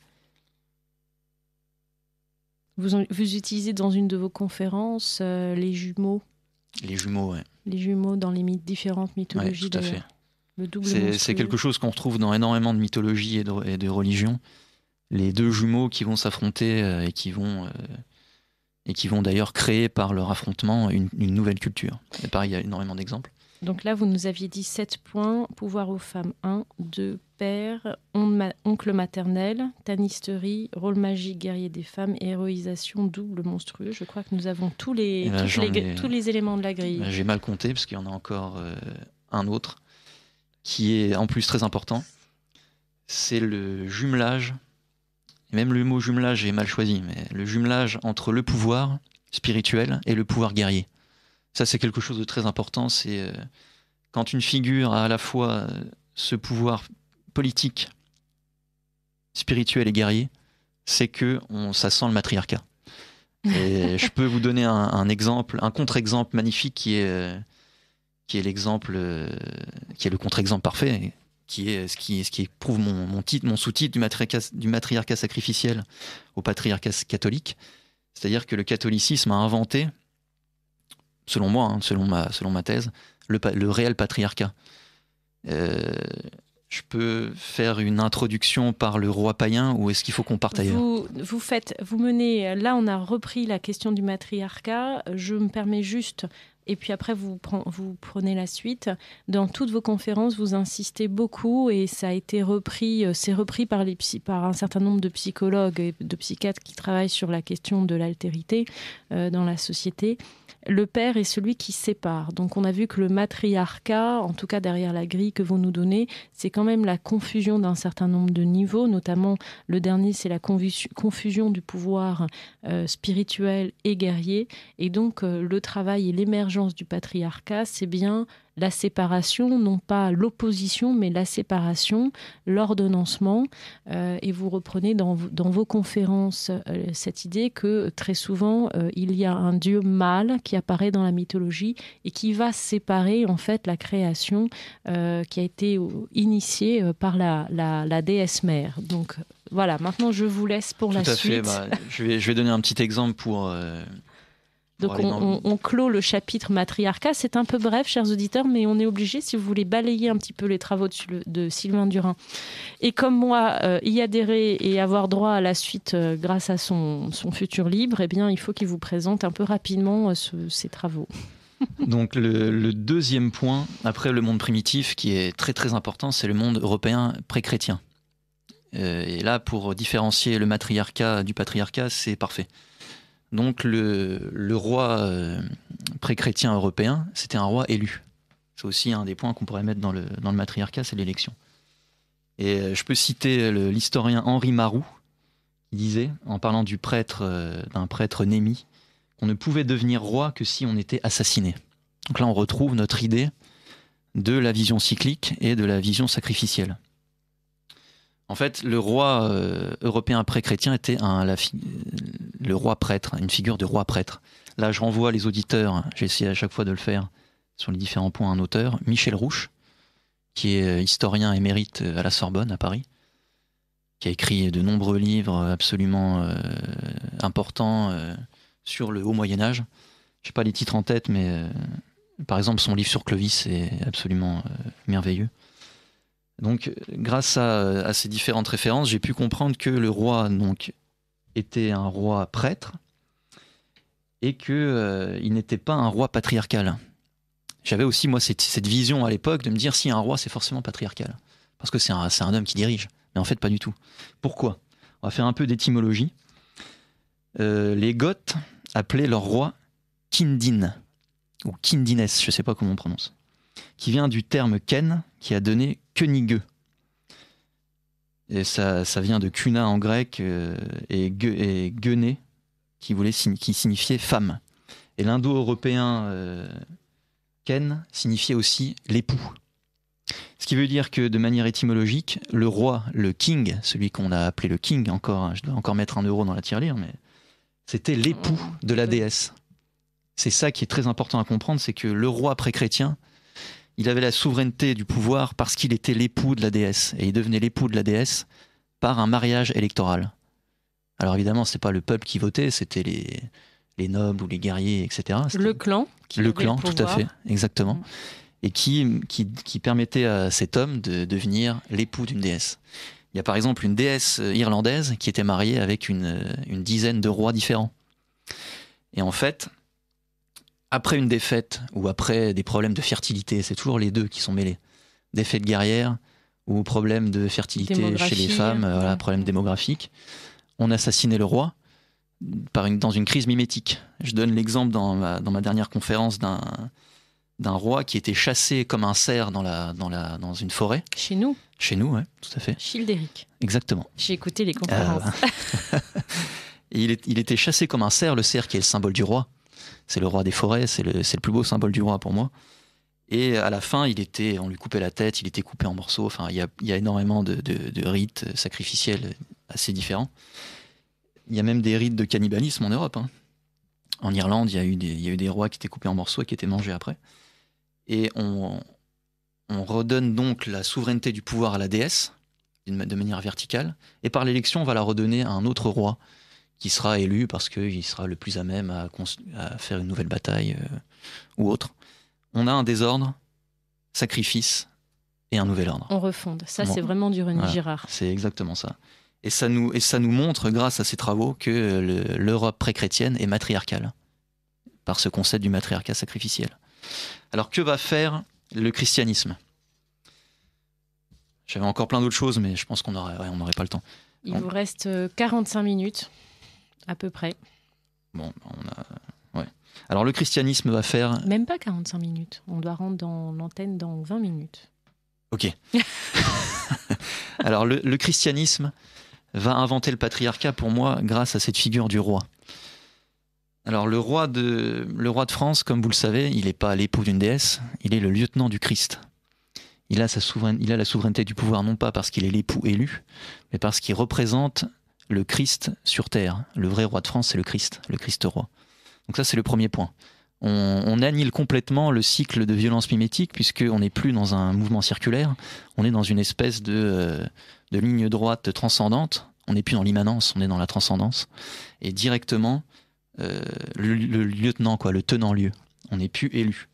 Vous utilisez dans une de vos conférences les jumeaux. Les jumeaux, oui. Les jumeaux dans les différentes mythologies. Oui, tout à fait. Le double c'est quelque chose qu'on retrouve dans énormément de mythologies et de religions. Les deux jumeaux qui vont s'affronter et qui vont d'ailleurs créer par leur affrontement une nouvelle culture. Et pareil, il y a énormément d'exemples. Donc là, vous nous aviez dit 7 points. Pouvoir aux femmes 1, 2, père, oncle maternel, tanisterie, rôle magique, guerrier des femmes, et héroïsation double monstrueux. Je crois que nous avons tous les éléments de la grille. J'ai mal compté parce qu'il y en a encore un autre qui est en plus très important. C'est le jumelage. Même le mot jumelage est mal choisi, mais le jumelage entre le pouvoir spirituel et le pouvoir guerrier. Ça, c'est quelque chose de très important. C'est quand une figure a à la fois ce pouvoir politique, spirituel et guerrier, c'est que ça sent le matriarcat. Et je peux vous donner un exemple, un contre-exemple magnifique qui est l'exemple, qui est le contre-exemple parfait, qui est ce qui prouve mon sous-titre du matriarcat sacrificiel au patriarcat catholique. C'est-à-dire que le catholicisme a inventé, selon moi, selon ma thèse, le réel patriarcat. Je peux faire une introduction par le roi païen ou est-ce qu'il faut qu'on parte ailleurs ? Vous menez, là on a repris la question du matriarcat, je me permets juste, et puis après vous prenez la suite. Dans toutes vos conférences, vous insistez beaucoup et ça a été repris, c'est repris par un certain nombre de psychologues et de psychiatres qui travaillent sur la question de l'altérité dans la société. Le père est celui qui sépare. Donc on a vu que le matriarcat, en tout cas derrière la grille que vous nous donnez, c'est quand même la confusion d'un certain nombre de niveaux, notamment le dernier, c'est la confusion du pouvoir spirituel et guerrier. Et donc le travail et l'émergence du patriarcat, c'est bien la séparation, non pas l'opposition, mais la séparation, l'ordonnancement. Et vous reprenez dans vos conférences cette idée que très souvent, il y a un dieu mâle qui apparaît dans la mythologie et qui va séparer en fait la création qui a été initiée par la déesse mère. Donc voilà, maintenant je vous laisse pour la suite. Tout à fait, je vais donner un petit exemple pour... Donc on clôt le chapitre matriarcat. C'est un peu bref, chers auditeurs, mais on est obligé, si vous voulez balayer un petit peu les travaux de Sylvain Durin. Et comme moi, y adhérer et avoir droit à la suite grâce à son futur livre, eh bien, il faut qu'il vous présente un peu rapidement ces travaux. Donc le deuxième point, après le monde primitif, qui est très très important, c'est le monde européen pré-chrétien. Et là, pour différencier le matriarcat du patriarcat, c'est parfait. Donc le roi pré-chrétien européen, c'était un roi élu. C'est aussi un des points qu'on pourrait mettre dans le matriarcat, c'est l'élection. Et je peux citer l'historien Henri Marou, qui disait, en parlant d'un prêtre Némi, qu'on ne pouvait devenir roi que si on était assassiné. Donc là, on retrouve notre idée de la vision cyclique et de la vision sacrificielle. En fait, le roi européen pré-chrétien était le roi prêtre, une figure de roi prêtre. Là, je renvoie les auditeurs, j'ai essayé à chaque fois de le faire sur les différents points, un auteur, Michel Rouche, qui est historien émérite à la Sorbonne, à Paris, qui a écrit de nombreux livres absolument importants sur le haut Moyen-Âge. Je n'ai pas les titres en tête, mais par exemple, son livre sur Clovis est absolument merveilleux. Donc, grâce à ces différentes références, j'ai pu comprendre que le roi donc, était un roi prêtre et qu'il n'était pas un roi patriarcal. J'avais aussi, moi, cette vision à l'époque de me dire si un roi, c'est forcément patriarcal. Parce que c'est un homme qui dirige. Mais en fait, pas du tout. Pourquoi ? On va faire un peu d'étymologie. Les Goths appelaient leur roi Kindin, ou Kindines, je ne sais pas comment on prononce, qui vient du terme Ken, qui a donné Könige. Et ça vient de Kuna en grec et Gené, qui signifiait femme. Et l'indo-européen Ken signifiait aussi l'époux. Ce qui veut dire que de manière étymologique, le roi, le king, celui qu'on a appelé le king, je dois encore mettre 1 euro dans la tirelire, mais c'était l'époux de la déesse. C'est ça qui est très important à comprendre, c'est que le roi pré-chrétien, il avait la souveraineté du pouvoir parce qu'il était l'époux de la déesse. Et il devenait l'époux de la déesse par un mariage électoral. Alors évidemment, ce n'était pas le peuple qui votait, c'était les nobles ou les guerriers, etc. Le clan. Le clan, tout à fait, exactement. Et qui permettait à cet homme de devenir l'époux d'une déesse. Il y a par exemple une déesse irlandaise qui était mariée avec une dizaine de rois différents. Et en fait, après une défaite ou après des problèmes de fertilité, c'est toujours les deux qui sont mêlés. Défaite guerrière ou problème de fertilité chez les femmes, problème démographique. On assassinait le roi dans une crise mimétique. Je donne l'exemple dans ma dernière conférence d'un roi qui était chassé comme un cerf dans une forêt. Chez nous, oui, tout à fait. Childéric. Exactement. J'ai écouté les conférences. Et il était chassé comme un cerf, le cerf qui est le symbole du roi. C'est le roi des forêts, c'est le plus beau symbole du roi pour moi. Et à la fin, on lui coupait la tête, il était coupé en morceaux. Enfin, il y a énormément de rites sacrificiels assez différents. Il y a même des rites de cannibalisme en Europe. Hein. En Irlande, il y a eu des rois qui étaient coupés en morceaux et qui étaient mangés après. Et on redonne donc la souveraineté du pouvoir à la déesse, de manière verticale. Et par l'élection, on va la redonner à un autre roi qui sera élu parce qu'il sera le plus à même à faire une nouvelle bataille ou autre. On a un désordre, sacrifice et un nouvel ordre. On refonde. Ça, c'est vraiment du René Girard. C'est exactement ça. Et ça nous montre, grâce à ces travaux, que l'Europe pré-chrétienne est matriarcale, par ce concept du matriarcat sacrificiel. Alors, que va faire le christianisme ? J'avais encore plein d'autres choses, mais je pense qu'on n'aurait pas le temps. Il vous reste 45 minutes, à peu près. Bon, ouais. Alors, le christianisme va faire... Même pas 45 minutes. On doit rentrer dans l'antenne dans 20 minutes. Ok. Alors, le christianisme va inventer le patriarcat, pour moi, grâce à cette figure du roi. Alors, le roi de France, comme vous le savez, il n'est pas l'époux d'une déesse, il est le lieutenant du Christ. Il a la souveraineté du pouvoir, non pas parce qu'il est l'époux élu, mais parce qu'il représente le Christ sur terre. Le vrai roi de France, c'est le Christ roi. Donc ça, c'est le premier point. On annule complètement le cycle de violence mimétique, puisqu'on n'est plus dans un mouvement circulaire, on est dans une espèce de ligne droite transcendante. On n'est plus dans l'immanence, on est dans la transcendance. Et directement, le lieutenant, le tenant-lieu. On n'est plus élu.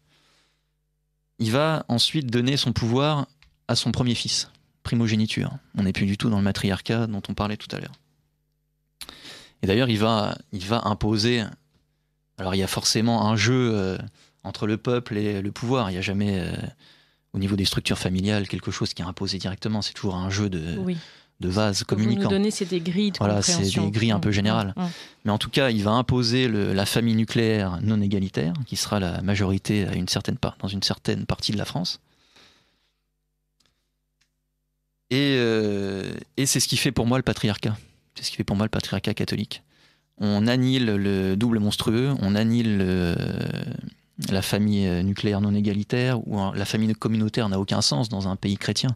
Il va ensuite donner son pouvoir à son premier fils, primogéniture. On n'est plus du tout dans le matriarcat dont on parlait tout à l'heure. Et d'ailleurs, il va imposer... Alors, il y a forcément un jeu entre le peuple et le pouvoir. Il n'y a jamais, au niveau des structures familiales, quelque chose qui est imposé directement. C'est toujours un jeu de vase communicant. Vous nous donnez, c'est des grilles de compréhension. C'est des grilles un peu générales. Mais en tout cas, il va imposer la famille nucléaire non égalitaire, qui sera la majorité dans une certaine partie de la France. Et c'est ce qui fait pour moi le patriarcat. C'est ce qui fait pour moi le patriarcat catholique. On annule le double monstrueux, on annule la famille nucléaire non égalitaire, ou la famille communautaire n'a aucun sens dans un pays chrétien,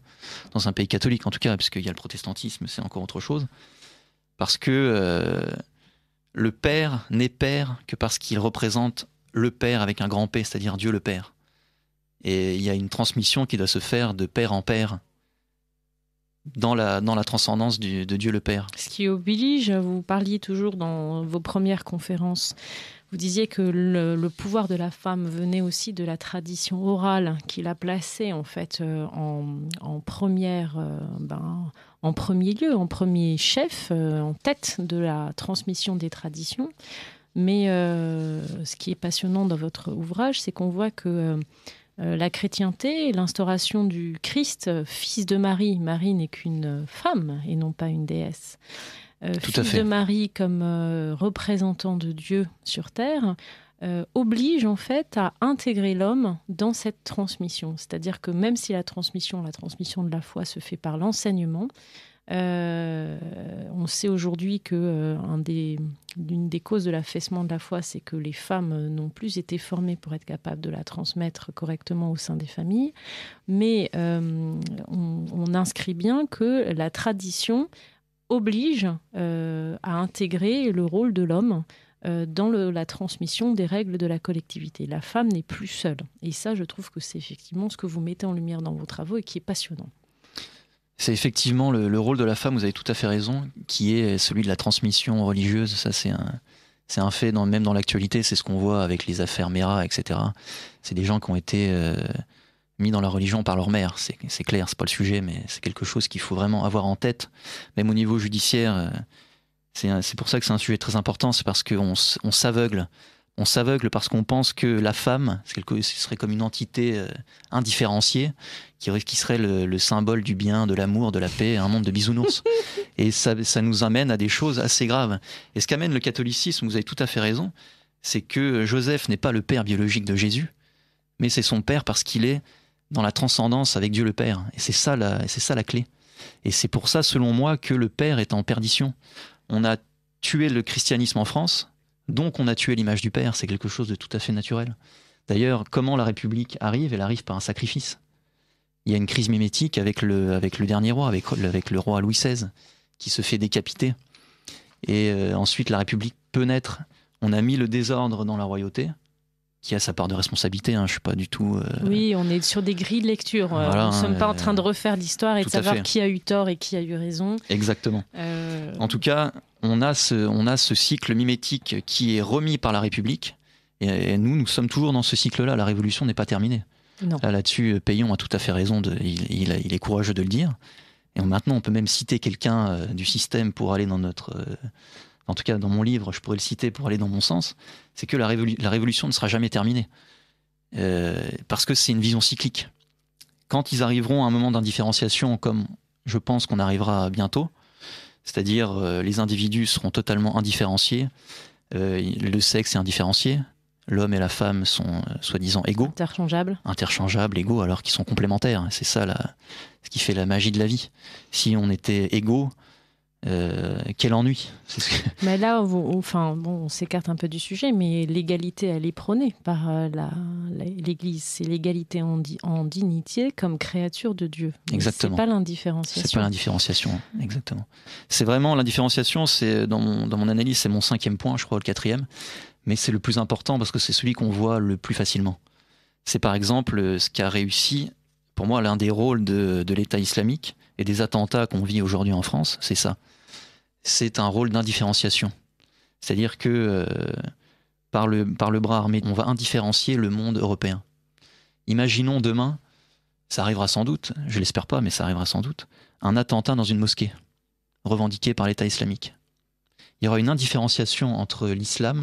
dans un pays catholique en tout cas, puisqu'il y a le protestantisme, c'est encore autre chose. Parce que le Père n'est Père que parce qu'il représente le Père avec un grand P, c'est-à-dire Dieu le Père. Et il y a une transmission qui doit se faire de père en père, dans la transcendance de Dieu le Père. Ce qui oblige, vous parliez toujours dans vos premières conférences, vous disiez que le pouvoir de la femme venait aussi de la tradition orale qui la plaçait en fait en premier lieu, en premier chef, en tête de la transmission des traditions. Mais ce qui est passionnant dans votre ouvrage, c'est qu'on voit que la chrétienté, l'instauration du Christ, fils de Marie. Marie n'est qu'une femme et non pas une déesse. Fils de Marie comme représentant de Dieu sur terre oblige en fait à intégrer l'homme dans cette transmission. C'est-à-dire que même si la transmission de la foi se fait par l'enseignement, on sait aujourd'hui que l'une des causes de l'affaissement de la foi, c'est que les femmes n'ont plus été formées pour être capables de la transmettre correctement au sein des familles. Mais on inscrit bien que la tradition oblige à intégrer le rôle de l'homme dans la transmission des règles de la collectivité. La femme n'est plus seule. Et ça, je trouve que c'est effectivement ce que vous mettez en lumière dans vos travaux et qui est passionnant. C'est effectivement le rôle de la femme, vous avez tout à fait raison, qui est celui de la transmission religieuse. Ça, c'est un fait, même dans l'actualité, c'est ce qu'on voit avec les affaires Mera, etc. C'est des gens qui ont été mis dans la religion par leur mère. C'est clair, c'est pas le sujet, mais c'est quelque chose qu'il faut vraiment avoir en tête. Même au niveau judiciaire, c'est pour ça que c'est un sujet très important, c'est parce qu'on s'aveugle On s'aveugle parce qu'on pense que la femme, ce serait comme une entité indifférenciée, qui serait le symbole du bien, de l'amour, de la paix, un monde de bisounours. Et ça nous amène à des choses assez graves. Et ce qu'amène le catholicisme, vous avez tout à fait raison, c'est que Joseph n'est pas le père biologique de Jésus, mais c'est son père parce qu'il est dans la transcendance avec Dieu le Père. Et c'est ça la clé. Et c'est pour ça, selon moi, que le Père est en perdition. On a tué le christianisme en France, donc on a tué l'image du Père. C'est quelque chose de tout à fait naturel. D'ailleurs, comment la République arrive ? Elle arrive par un sacrifice. Il y a une crise mimétique avec le dernier roi, avec le roi Louis XVI, qui se fait décapiter. Et ensuite, la République peut naître. On a mis le désordre dans la royauté, qui a sa part de responsabilité, je ne suis pas du tout... Oui, on est sur des grilles de lecture. Voilà, nous ne sommes pas en train de refaire l'histoire et de savoir qui a eu tort et qui a eu raison. Exactement. En tout cas, on a ce cycle mimétique qui est remis par la République, et nous sommes toujours dans ce cycle-là. La révolution n'est pas terminée. Non. Là-dessus, Payon a tout à fait raison, il est courageux de le dire. Et maintenant, on peut même citer quelqu'un du système pour aller dans notre... en tout cas dans mon livre, je pourrais le citer pour aller dans mon sens, c'est que la révolution ne sera jamais terminée. Parce que c'est une vision cyclique. Quand ils arriveront à un moment d'indifférenciation, comme je pense qu'on arrivera bientôt, c'est-à-dire les individus seront totalement indifférenciés, le sexe est indifférencié, l'homme et la femme sont soi-disant égaux. Interchangeables, égaux, alors qu'ils sont complémentaires. C'est ça ce qui fait la magie de la vie. Si on était égaux, quel ennui. Mais là, on s'écarte un peu du sujet, mais l'égalité, elle est prônée par l'Église. C'est l'égalité en dignité comme créature de Dieu. Exactement. C'est pas l'indifférenciation. C'est pas l'indifférenciation, exactement. C'est vraiment l'indifférenciation, c'est dans mon analyse, c'est mon 5e point, je crois, le 4e, mais c'est le plus important parce que c'est celui qu'on voit le plus facilement. C'est par exemple ce qu'a réussi, pour moi, l'un des rôles de l'État islamique et des attentats qu'on vit aujourd'hui en France, c'est ça. C'est un rôle d'indifférenciation. C'est-à-dire que par le bras armé, on va indifférencier le monde européen. Imaginons demain, ça arrivera sans doute, je l'espère pas, mais ça arrivera sans doute, un attentat dans une mosquée, revendiqué par l'État islamique. Il y aura une indifférenciation entre l'islam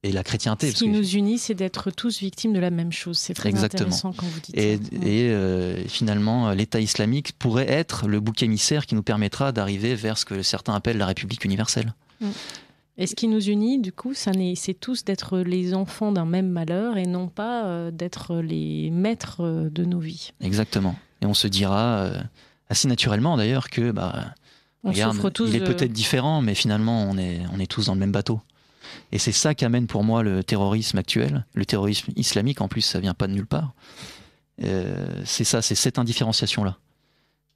et la chrétienté. Ce qui nous unit, c'est d'être tous victimes de la même chose. C'est très intéressant quand vous dites ça. Et finalement, l'État islamique pourrait être le bouc émissaire qui nous permettra d'arriver vers ce que certains appellent la République universelle. Et ce qui nous unit, du coup, c'est tous d'être les enfants d'un même malheur et non pas d'être les maîtres de nos vies. Exactement. Et on se dira, assez naturellement d'ailleurs, que regarde, il est peut-être différent, mais finalement, on est tous dans le même bateau. Et c'est ça qu'amène pour moi le terrorisme actuel, le terrorisme islamique, en plus ça vient pas de nulle part. C'est cette indifférenciation-là.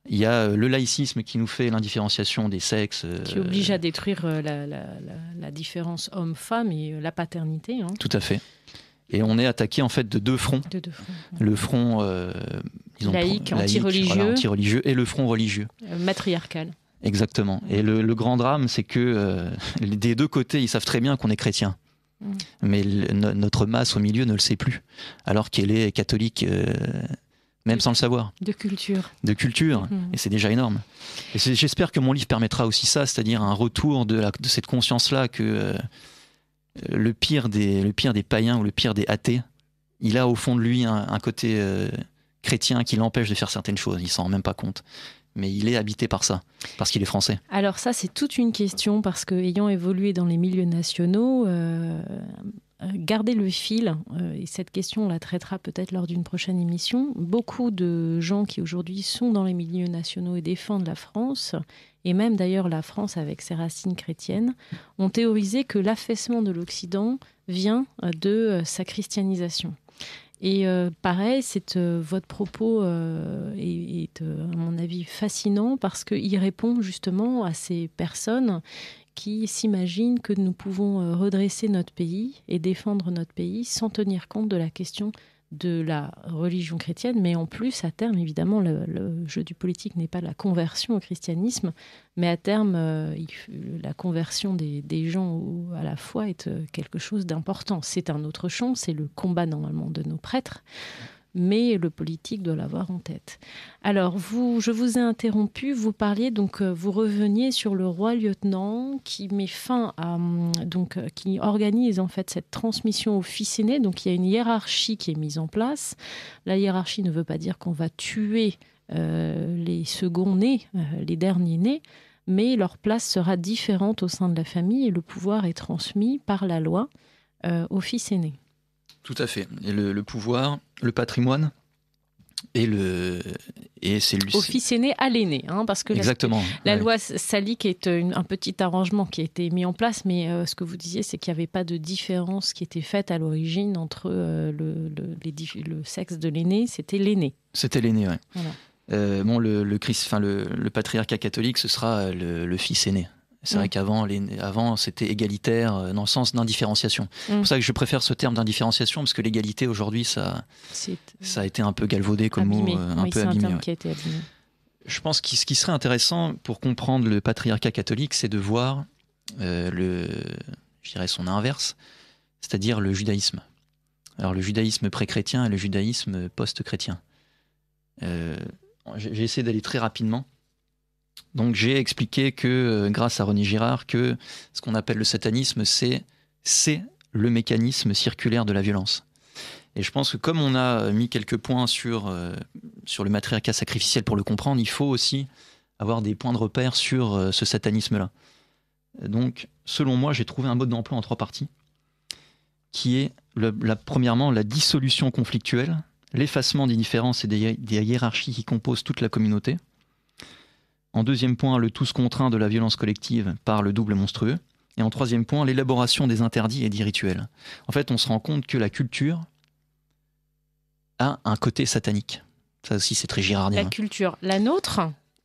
Il y a le laïcisme qui nous fait l'indifférenciation des sexes. Qui oblige à détruire la différence homme-femme et la paternité. Tout à fait. Et on est attaqué en fait de deux fronts. Le front laïque, anti-religieux, et le front religieux. Matriarcal. Exactement. Et le grand drame, c'est que des deux côtés, ils savent très bien qu'on est chrétien. Mais notre masse au milieu ne le sait plus, alors qu'elle est catholique, même sans le savoir. De culture. Et c'est déjà énorme. Et j'espère que mon livre permettra aussi ça, c'est-à-dire un retour de cette conscience-là que le pire des païens ou le pire des athées, il a au fond de lui un côté chrétien qui l'empêche de faire certaines choses. Il s'en rend même pas compte. Mais il est habité par ça, parce qu'il est français. Alors ça, c'est toute une question, parce que ayant évolué dans les milieux nationaux, garder le fil, et cette question, on la traitera peut-être lors d'une prochaine émission, beaucoup de gens qui aujourd'hui sont dans les milieux nationaux et défendent la France, et même d'ailleurs la France avec ses racines chrétiennes, ont théorisé que l'affaissement de l'Occident vient de sa christianisation. Et pareil, votre propos est, à mon avis, fascinant parce qu'il répond justement à ces personnes qui s'imaginent que nous pouvons redresser notre pays et défendre notre pays sans tenir compte de la question de la religion chrétienne. Mais en plus, à terme, évidemment, le jeu du politique n'est pas la conversion au christianisme, mais à terme, la conversion des gens à la foi est quelque chose d'important. C'est un autre champ, c'est le combat normalement de nos prêtres. mais le politique doit l'avoir en tête. Alors, je vous ai interrompu, vous parliez, donc vous reveniez sur le roi lieutenant qui met fin à, qui organise en fait cette transmission au fils aîné. Donc il y a une hiérarchie qui est mise en place. La hiérarchie ne veut pas dire qu'on va tuer les seconds nés, les derniers nés, mais leur place sera différente au sein de la famille et le pouvoir est transmis par la loi au fils aîné. Tout à fait. Et le pouvoir, le patrimoine et c'est au fils aîné à l'aîné, parce que exactement. La loi Salique est un petit arrangement qui a été mis en place, mais ce que vous disiez, c'est qu'il n'y avait pas de différence qui était faite à l'origine entre le sexe de l'aîné, c'était l'aîné. C'était l'aîné, oui. Voilà. Le patriarcat catholique, ce sera le fils aîné. C'est vrai qu'avant, c'était égalitaire dans le sens d'indifférenciation. C'est pour ça que je préfère ce terme d'indifférenciation, parce que l'égalité, aujourd'hui, ça a été un peu galvaudé comme abîmé. mot, un peu c'est abîmé. Un terme qui a été abîmé. Je pense que ce qui serait intéressant pour comprendre le patriarcat catholique, c'est de voir son inverse, c'est-à-dire le judaïsme. Alors le judaïsme pré-chrétien et le judaïsme post-chrétien. J'ai essayé d'aller très rapidement. Donc j'ai expliqué que, grâce à René Girard, que ce qu'on appelle le satanisme, c'est le mécanisme circulaire de la violence. Et je pense que comme on a mis quelques points sur le matriarcat sacrificiel pour le comprendre, il faut aussi avoir des points de repère sur ce satanisme-là. Donc, selon moi, j'ai trouvé un mode d'emploi en 3 parties, qui est, premièrement, la dissolution conflictuelle, l'effacement des différences et des hiérarchies qui composent toute la communauté. En 2e point, le tous contraint de la violence collective par le double monstrueux. Et en 3e point, l'élaboration des interdits et des rituels. En fait, on se rend compte que la culture a un côté satanique. Ça aussi, c'est très girardien. La culture, la nôtre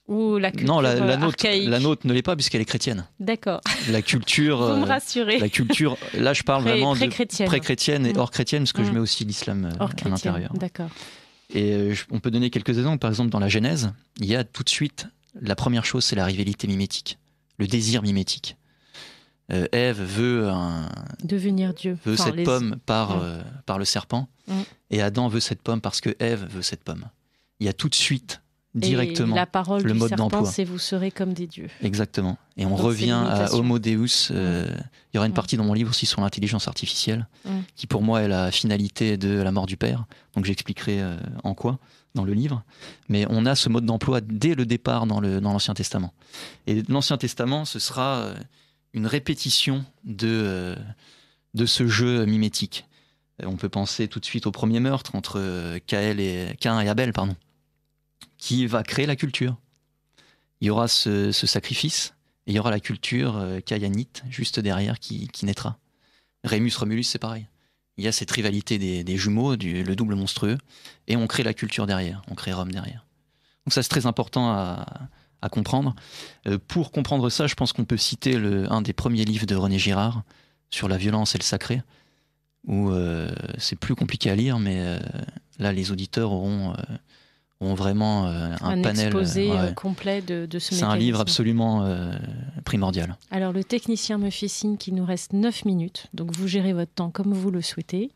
ou la culture non, la nôtre ne l'est pas puisqu'elle est chrétienne. D'accord. La culture... Vous me rassurez. La culture, là je parle vraiment de pré-chrétienne et hors chrétienne, parce que je mets aussi l'islam à l'intérieur. D'accord. Et on peut donner quelques exemples. Par exemple, dans la Genèse, il y a tout de suite, la première chose, c'est la rivalité mimétique, le désir mimétique. Ève veut devenir Dieu. Cette pomme par le serpent, et Adam veut cette pomme parce que Ève veut cette pomme. Il y a tout de suite, directement, la parole le mode serpent, d'emploi. C'est vous serez comme des dieux. Exactement. Et on revient à Homo Deus. Il y aura une partie dans mon livre aussi sur l'intelligence artificielle, qui pour moi est la finalité de la mort du Père. Donc j'expliquerai en quoi dans le livre. Mais on a ce mode d'emploi dès le départ dans l'Ancien Testament. Et l'Ancien Testament, ce sera une répétition de ce jeu mimétique. On peut penser tout de suite au premier meurtre entre Caïn et Abel, qui va créer la culture. Il y aura ce sacrifice, et il y aura la culture caïnite juste derrière qui naîtra. Rémus Romulus, c'est pareil. Il y a cette rivalité des jumeaux, le double monstrueux, et on crée la culture derrière, on crée Rome derrière. Donc ça, c'est très important à comprendre. Pour comprendre ça, je pense qu'on peut citer un des premiers livres de René Girard sur la violence et le sacré, où c'est plus compliqué à lire, mais là, les auditeurs auront vraiment un panel exposé complet de ce mécanisme. C'est un livre absolument primordial. Alors le technicien me fait signe qu'il nous reste 9 minutes, donc vous gérez votre temps comme vous le souhaitez,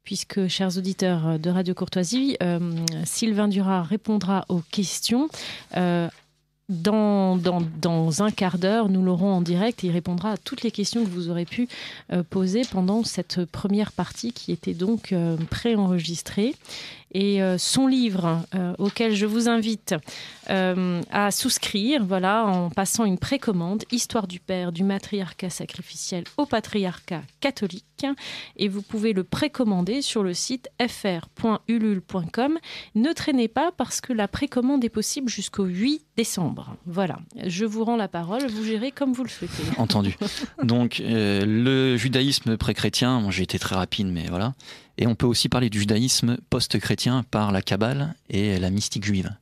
puisque, chers auditeurs de Radio Courtoisie, Sylvain Durard répondra aux questions. Dans un quart d'heure, nous l'aurons en direct et il répondra à toutes les questions que vous aurez pu poser pendant cette première partie qui était donc préenregistrée. Et son livre, auquel je vous invite à souscrire, en passant une précommande, Histoire du Père, du matriarcat sacrificiel au patriarcat catholique. Et vous pouvez le précommander sur le site fr.ulule.com. Ne traînez pas parce que la précommande est possible jusqu'au 8 décembre. Voilà, je vous rends la parole, vous gérez comme vous le souhaitez. Entendu. Donc, le judaïsme pré-chrétien, j'ai été très rapide, mais voilà. Et on peut aussi parler du judaïsme post-chrétien par la Kabbale et la mystique juive.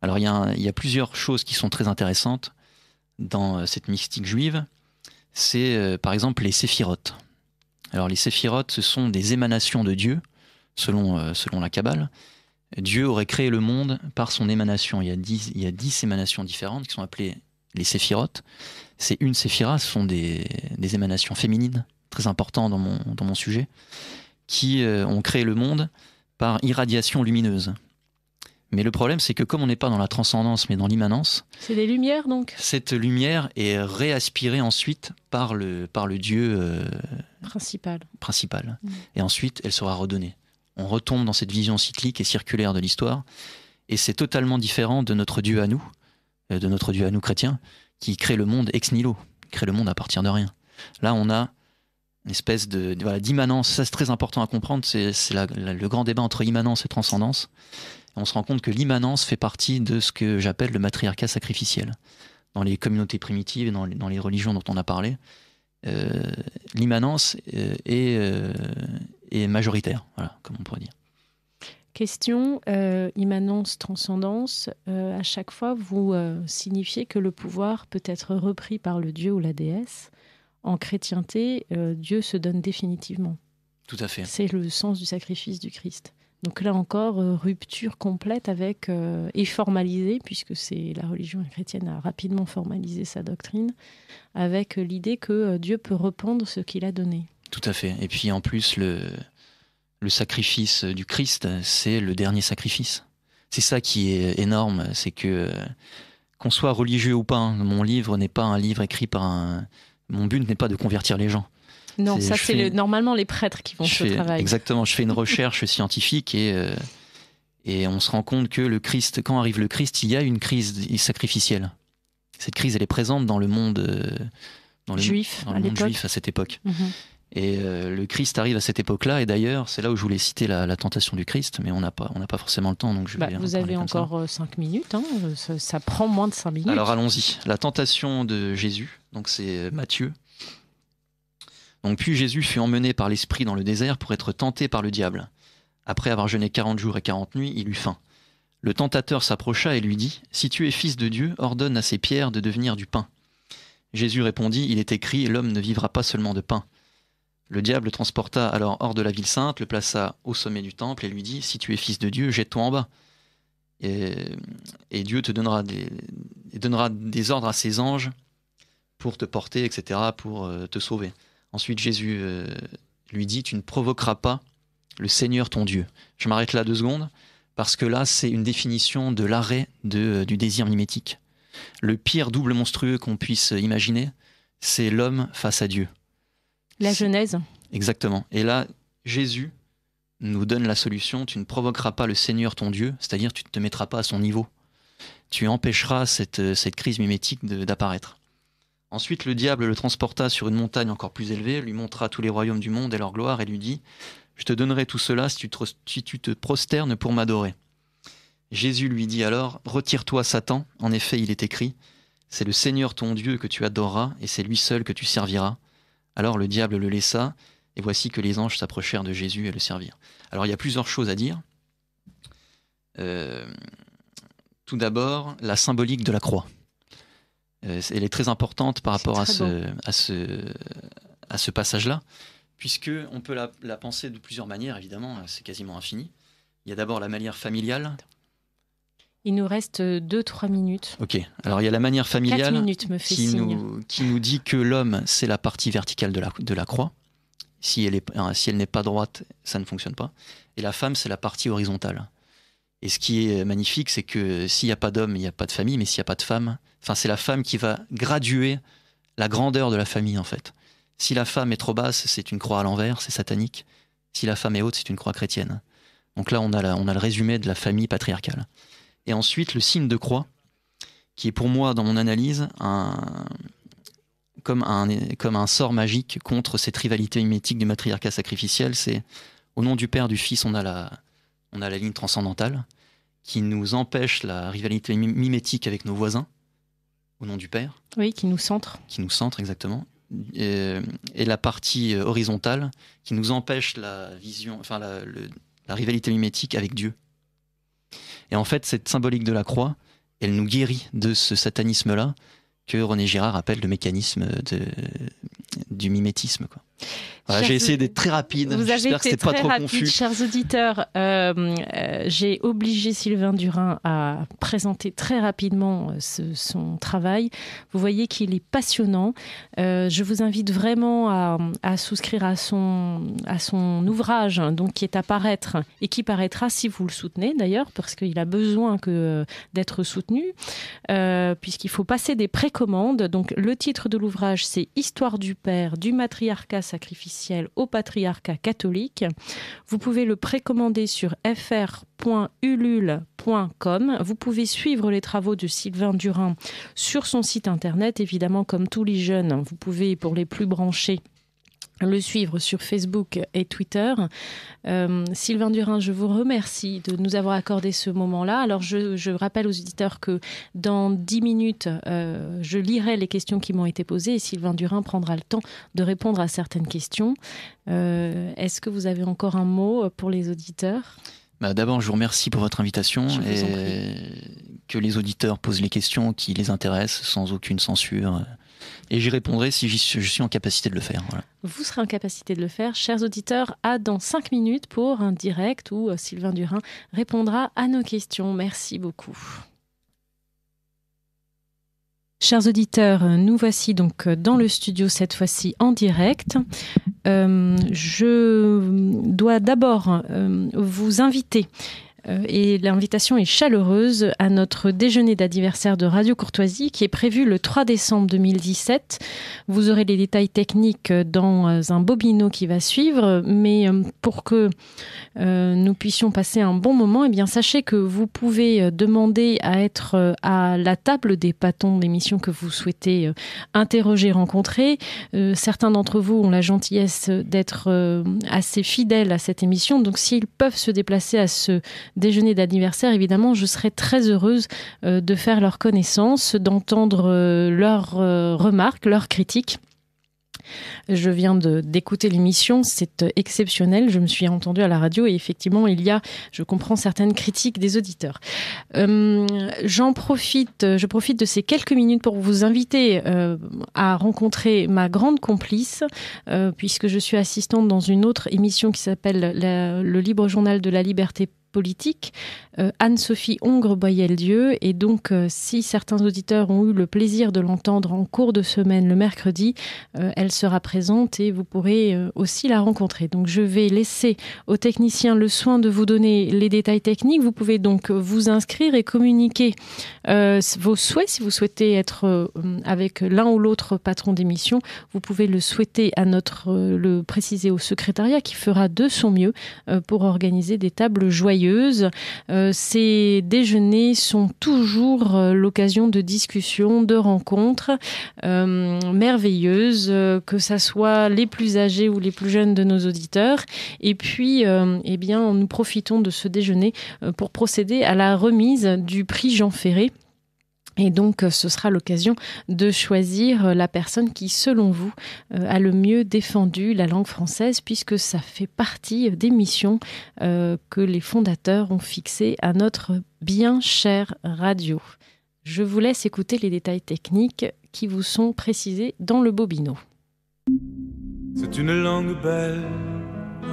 Alors il y a plusieurs choses qui sont très intéressantes dans cette mystique juive. C'est par exemple les séphirotes. Alors les séphirotes, ce sont des émanations de Dieu, selon la Kabbale. Dieu aurait créé le monde par son émanation. Il y a 10 émanations différentes qui sont appelées les séphirotes. C'est une séphira, ce sont des émanations féminines, très importantes dans mon sujet, qui ont créé le monde par irradiation lumineuse. Mais le problème, c'est que comme on n'est pas dans la transcendance, mais dans l'immanence... C'est des lumières, donc? Cette lumière est réaspirée ensuite par le Dieu principal. Et ensuite, elle sera redonnée. On retombe dans cette vision cyclique et circulaire de l'histoire. Et c'est totalement différent de notre Dieu à nous chrétiens, qui crée le monde ex nihilo, crée le monde à partir de rien. Là, on a une espèce d'immanence. Ça, c'est très important à comprendre. C'est le grand débat entre immanence et transcendance. Et on se rend compte que l'immanence fait partie de ce que j'appelle le matriarcat sacrificiel. Dans les communautés primitives et dans les religions dont on a parlé, l'immanence est majoritaire, voilà, comme on pourrait dire. Question, immanence, transcendance, à chaque fois vous signifiez que le pouvoir peut être repris par le dieu ou la déesse. En chrétienté, Dieu se donne définitivement. Tout à fait. C'est le sens du sacrifice du Christ. Donc là encore, rupture complète avec, et formalisée, puisque la religion chrétienne a rapidement formalisé sa doctrine, avec l'idée que Dieu peut reprendre ce qu'il a donné. Tout à fait. Et puis en plus, le sacrifice du Christ, c'est le dernier sacrifice. C'est ça qui est énorme, c'est que qu'on soit religieux ou pas, mon livre n'est pas un livre écrit par mon but n'est pas de convertir les gens. Non, c'est normalement les prêtres qui font ce travail. Exactement, je fais une recherche scientifique et on se rend compte que quand arrive le Christ, il y a une crise sacrificielle. Cette crise, elle est présente dans le monde juif à cette époque. Et le Christ arrive à cette époque-là, et d'ailleurs, c'est là où je voulais citer la tentation du Christ, mais on n'a pas forcément le temps, donc je vais vous avez encore 5 minutes, hein, ça prend moins de 5 minutes. Alors allons-y, la tentation de Jésus, donc c'est Matthieu. Donc puis Jésus fut emmené par l'Esprit dans le désert pour être tenté par le diable. Après avoir jeûné 40 jours et 40 nuits, il eut faim. Le tentateur s'approcha et lui dit « Si tu es fils de Dieu, ordonne à ces pierres de devenir du pain. » Jésus répondit « Il est écrit, l'homme ne vivra pas seulement de pain. » Le diable le transporta alors hors de la ville sainte, le plaça au sommet du temple et lui dit « Si tu es fils de Dieu, jette-toi en bas. Et Dieu te donnera des ordres à ses anges pour te porter, etc., pour te sauver. » Ensuite, Jésus lui dit « Tu ne provoqueras pas le Seigneur ton Dieu. » Je m'arrête là 2 secondes, parce que là, c'est une définition de l'arrêt du désir mimétique. Le pire double monstrueux qu'on puisse imaginer, c'est l'homme face à Dieu. La Genèse. Exactement. Et là, Jésus nous donne la solution. Tu ne provoqueras pas le Seigneur ton Dieu, c'est-à-dire tu ne te mettras pas à son niveau. Tu empêcheras cette crise mimétique d'apparaître. Ensuite, le diable le transporta sur une montagne encore plus élevée, lui montra tous les royaumes du monde et leur gloire, et lui dit « Je te donnerai tout cela si tu te prosternes pour m'adorer. » Jésus lui dit alors « Retire-toi, Satan, en effet il est écrit, c'est le Seigneur ton Dieu que tu adoreras, et c'est lui seul que tu serviras. » Alors le diable le laissa, et voici que les anges s'approchèrent de Jésus et le servirent. Alors il y a plusieurs choses à dire. Tout d'abord, la symbolique de la croix. Elle est très importante par rapport à ce passage-là, puisqu'on peut la penser de plusieurs manières, évidemment, c'est quasiment infini. Il y a d'abord la manière familiale. Il nous reste 2-3 minutes. Ok, alors il y a la manière familiale 4 minutes, me fait signe. qui nous dit que l'homme, c'est la partie verticale de la croix. Si elle n'est pas droite, ça ne fonctionne pas. Et la femme, c'est la partie horizontale. Et ce qui est magnifique, c'est que s'il n'y a pas d'homme, il n'y a pas de famille, mais s'il n'y a pas de femme, c'est la femme qui va graduer la grandeur de la famille, en fait. Si la femme est trop basse, c'est une croix à l'envers, c'est satanique. Si la femme est haute, c'est une croix chrétienne. Donc là, on a le résumé de la famille patriarcale. Et ensuite, le signe de croix, qui est pour moi, dans mon analyse, comme un sort magique contre cette rivalité mimétique du matriarcat sacrificiel. C'est au nom du Père, du Fils, on a la ligne transcendantale qui nous empêche la rivalité mimétique avec nos voisins, au nom du Père. Oui, qui nous centre. Qui nous centre, exactement. Et la partie horizontale qui nous empêche la vision, la rivalité mimétique avec Dieu. Et en fait, cette symbolique de la croix, elle nous guérit de ce satanisme-là que René Girard appelle le mécanisme du mimétisme, quoi. Voilà, j'ai essayé d'être très rapide. Vous avez J'espère que été c'est pas très trop rapide, confus. chers auditeurs. J'ai obligé Sylvain Durin à présenter très rapidement son travail. Vous voyez qu'il est passionnant. Je vous invite vraiment à souscrire à son ouvrage, donc qui est à paraître et qui paraîtra si vous le soutenez d'ailleurs, parce qu'il a besoin d'être soutenu, puisqu'il faut passer des précommandes. Donc le titre de l'ouvrage, c'est Histoire du père, du matriarcat sacrificiel au patriarcat catholique. Vous pouvez le précommander sur fr.ulule.com. Vous pouvez suivre les travaux de Sylvain Durin sur son site internet. Évidemment, comme tous les jeunes, vous pouvez, pour les plus branchés, le suivre sur Facebook et Twitter. Sylvain Durin, je vous remercie de nous avoir accordé ce moment-là. Alors, je rappelle aux auditeurs que dans 10 minutes, je lirai les questions qui m'ont été posées et Sylvain Durin prendra le temps de répondre à certaines questions. Est-ce que vous avez encore un mot pour les auditeurs ? D'abord, je vous remercie pour votre invitation et que les auditeurs posent les questions qui les intéressent sans aucune censure. Et j'y répondrai si je suis en capacité de le faire. Voilà. Vous serez en capacité de le faire. Chers auditeurs, à dans 5 minutes pour un direct où Sylvain Durin répondra à nos questions. Merci beaucoup. Chers auditeurs, nous voici donc dans le studio cette fois-ci en direct. Je dois d'abord vous inviter et l'invitation est chaleureuse à notre déjeuner d'anniversaire de Radio Courtoisie qui est prévu le 3 décembre 2017. Vous aurez les détails techniques dans un bobino qui va suivre, mais pour que nous puissions passer un bon moment, eh bien, sachez que vous pouvez demander à être à la table des patrons d'émission que vous souhaitez interroger, rencontrer. Certains d'entre vous ont la gentillesse d'être assez fidèles à cette émission, donc s'ils peuvent se déplacer à ce déjeuner d'anniversaire, évidemment, je serai très heureuse de faire leur connaissance, d'entendre leurs remarques, leurs critiques. Je viens d'écouter l'émission, c'est exceptionnel. Je me suis entendue à la radio et effectivement, je comprends certaines critiques des auditeurs. Je profite de ces quelques minutes pour vous inviter à rencontrer ma grande complice, puisque je suis assistante dans une autre émission qui s'appelle le Libre Journal de la Liberté politique, Anne-Sophie Hongre-Boyel-Dieu. Et donc, si certains auditeurs ont eu le plaisir de l'entendre en cours de semaine le mercredi, elle sera présente et vous pourrez aussi la rencontrer. Donc, je vais laisser aux techniciens le soin de vous donner les détails techniques. Vous pouvez donc vous inscrire et communiquer vos souhaits. Si vous souhaitez être avec l'un ou l'autre patron d'émission, vous pouvez le souhaiter le préciser au secrétariat qui fera de son mieux pour organiser des tables joyeuses. Ces déjeuners sont toujours l'occasion de discussions, de rencontres merveilleuses, que ça soit les plus âgés ou les plus jeunes de nos auditeurs. Et puis, nous profitons de ce déjeuner pour procéder à la remise du prix Jean Ferré. Et donc, ce sera l'occasion de choisir la personne qui, selon vous, a le mieux défendu la langue française, puisque ça fait partie des missions que les fondateurs ont fixées à notre bien chère radio. Je vous laisse écouter les détails techniques qui vous sont précisés dans le bobino. C'est une langue belle,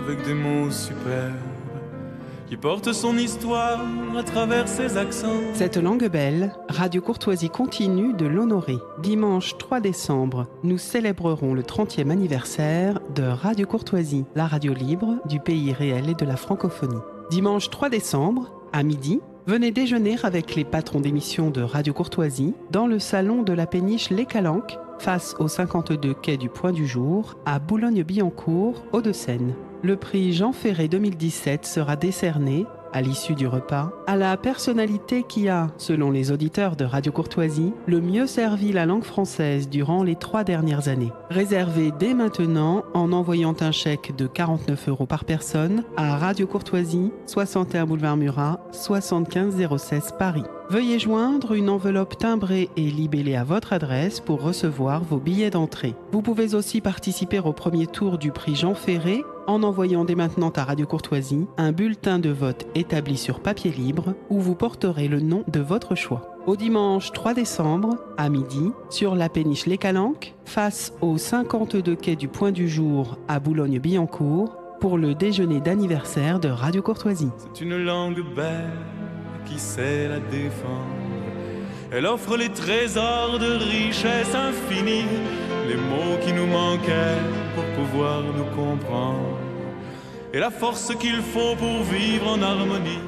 avec des mots superbes, qui porte son histoire à travers ses accents. Cette langue belle, Radio Courtoisie continue de l'honorer. Dimanche 3 décembre, nous célébrerons le 30e anniversaire de Radio Courtoisie, la radio libre du pays réel et de la francophonie. Dimanche 3 décembre, à midi, venez déjeuner avec les patrons d'émission de Radio Courtoisie dans le salon de la péniche Les Calanques, face au 52 quai du Point du Jour, à Boulogne-Billancourt, Hauts-de-Seine. Le prix Jean Ferré 2017 sera décerné, à l'issue du repas, à la personnalité qui a, selon les auditeurs de Radio Courtoisie, le mieux servi la langue française durant les 3 dernières années. Réservez dès maintenant en envoyant un chèque de 49 € par personne à Radio Courtoisie, 61 boulevard Murat, 75 016 Paris. Veuillez joindre une enveloppe timbrée et libellée à votre adresse pour recevoir vos billets d'entrée. Vous pouvez aussi participer au premier tour du prix Jean Ferré en envoyant dès maintenant à Radio Courtoisie un bulletin de vote établi sur papier libre où vous porterez le nom de votre choix. au dimanche 3 décembre à midi sur la péniche Les Calanques, face aux 52 quais du Point du Jour à Boulogne-Billancourt, pour le déjeuner d'anniversaire de Radio Courtoisie. C'est une langue belle qui sait la défendre. Elle offre les trésors de richesse infinie, les mots qui nous manquaient pour pouvoir nous comprendre, et la force qu'il faut pour vivre en harmonie.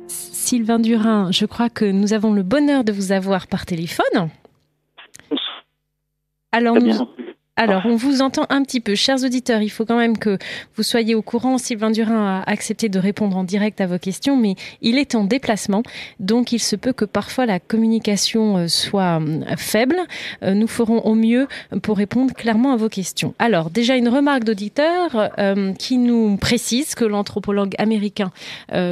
Sylvain Durin, je crois que nous avons le bonheur de vous avoir par téléphone. Alors, on vous entend un petit peu. Chers auditeurs, il faut quand même que vous soyez au courant. Sylvain Durin a accepté de répondre en direct à vos questions, mais il est en déplacement. Donc, il se peut que parfois la communication soit faible. Nous ferons au mieux pour répondre clairement à vos questions. Alors, déjà une remarque d'auditeur qui nous précise que l'anthropologue américain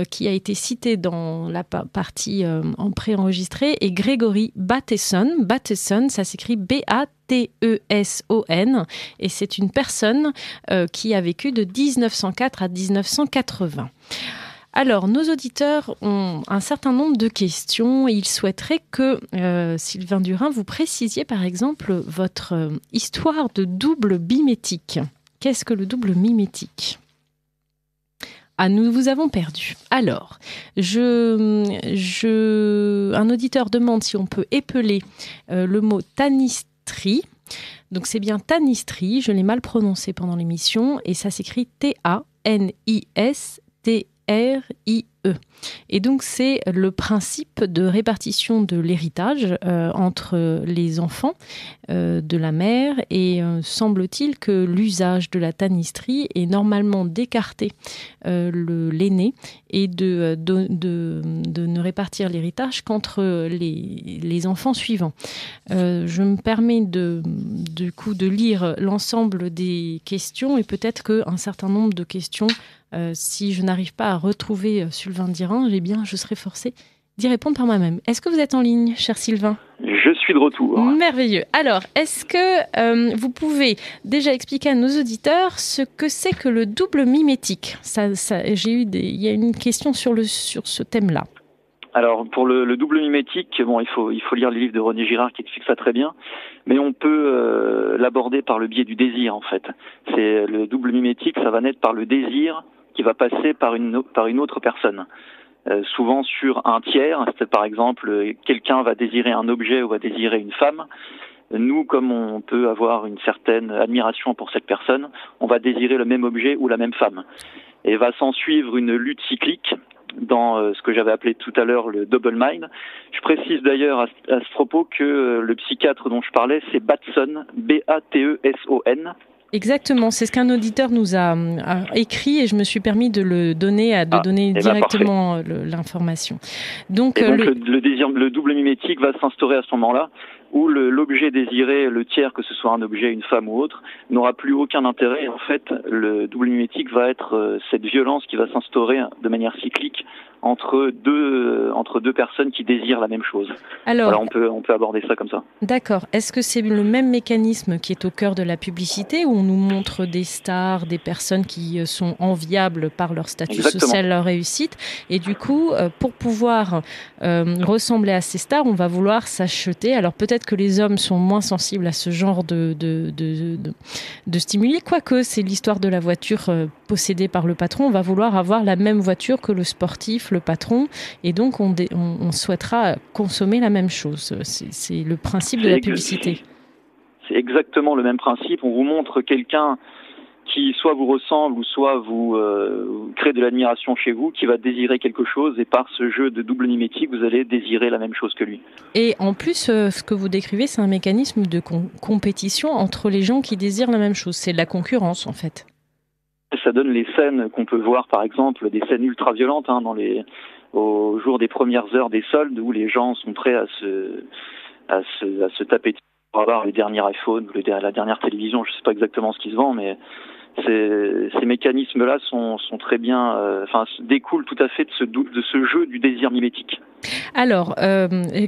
qui a été cité dans la partie en préenregistré est Gregory Bateson. Bateson, ça s'écrit B-A-T-E-S-O-N, et c'est une personne qui a vécu de 1904 à 1980. Alors, nos auditeurs ont un certain nombre de questions et ils souhaiteraient que, Sylvain Durin, vous précisiez par exemple votre histoire de double mimétique. Qu'est-ce que le double mimétique ? Ah, nous vous avons perdu. Alors, un auditeur demande si on peut épeler le mot tanistrie. Donc c'est bien tanistrie, je l'ai mal prononcé pendant l'émission, et ça s'écrit T-A-N-I-S-T-R-I-E. Et donc c'est le principe de répartition de l'héritage entre les enfants de la mère, et semble-t-il que l'usage de la tanistrie est normalement d'écarter l'aîné et de ne répartir l'héritage qu'entre les enfants suivants. Je me permets du coup de lire l'ensemble des questions, et peut-être qu'un certain nombre de questions, si je n'arrive pas à retrouver Sylvain Durin, je serai forcée d'y répondre par moi-même. Est-ce que vous êtes en ligne, cher Sylvain ? Je suis de retour. Merveilleux. Alors, est-ce que vous pouvez déjà expliquer à nos auditeurs ce que c'est que le double mimétique ? Il y a une question sur ce thème-là. Alors, pour le double mimétique, bon, il faut lire les livres de René Girard qui explique ça très bien, mais on peut l'aborder par le biais du désir, en fait. C'est le double mimétique, ça va naître par le désir qui va passer par une autre personne. Souvent sur un tiers, c'est par exemple quelqu'un va désirer un objet ou va désirer une femme. Nous, comme on peut avoir une certaine admiration pour cette personne, on va désirer le même objet ou la même femme. Et va s'en suivre une lutte cyclique dans ce que j'avais appelé tout à l'heure le double mind. Je précise d'ailleurs à ce propos que le psychiatre dont je parlais, c'est Bateson, B-A-T-E-S-O-N. Exactement, c'est ce qu'un auditeur nous a écrit, et je me suis permis de le donner, donner directement l'information. Donc, le double mimétique va s'instaurer à ce moment-là, où l'objet désiré, le tiers, que ce soit un objet, une femme ou autre, n'aura plus aucun intérêt. Et en fait, le double mimétique va être cette violence qui va s'instaurer de manière cyclique entre deux personnes qui désirent la même chose. Alors, voilà, on peut aborder ça comme ça. D'accord. Est-ce que c'est le même mécanisme qui est au cœur de la publicité, où on nous montre des stars, des personnes qui sont enviables par leur statut social, leur réussite, et du coup, pour pouvoir ressembler à ces stars, on va vouloir s'acheter. Alors peut-être que les hommes sont moins sensibles à ce genre de stimuli, quoique c'est l'histoire de la voiture possédée par le patron. On va vouloir avoir la même voiture que le sportif, le patron, et donc on souhaitera consommer la même chose. C'est le principe de la publicité. C'est exactement le même principe. On vous montre quelqu'un qui soit vous ressemble ou soit vous crée de l'admiration chez vous, qui va désirer quelque chose, et par ce jeu de double mimétique, vous allez désirer la même chose que lui. Et en plus, ce que vous décrivez, c'est un mécanisme de compétition entre les gens qui désirent la même chose. C'est de la concurrence, en fait. Ça donne les scènes qu'on peut voir, par exemple, des scènes ultra-violentes au jour des premières heures des soldes, où les gens sont prêts à se taper dessus pour avoir les derniers iPhones ou la dernière télévision. Je ne sais pas exactement ce qui se vend, mais ces mécanismes-là sont très bien, découlent tout à fait de ce jeu du désir mimétique. Alors,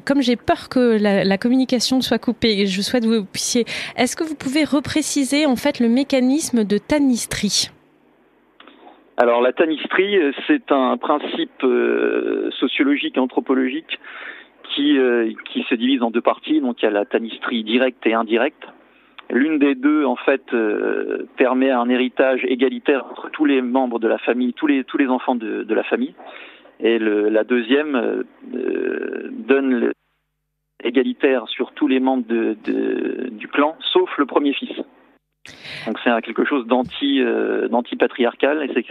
comme j'ai peur que la communication soit coupée, je souhaite que vous puissiez... Est-ce que vous pouvez repréciser en fait le mécanisme de tanistrie ? Alors la tanistrie, c'est un principe sociologique et anthropologique qui se divise en deux parties. Donc il y a la tanistrie directe et indirecte. L'une des deux, en fait, permet un héritage égalitaire entre tous les membres de la famille, tous les enfants de la famille. Et la deuxième donne égalitaire sur tous les membres du clan, sauf le premier fils. Donc c'est quelque chose d'anti-patriarcal, et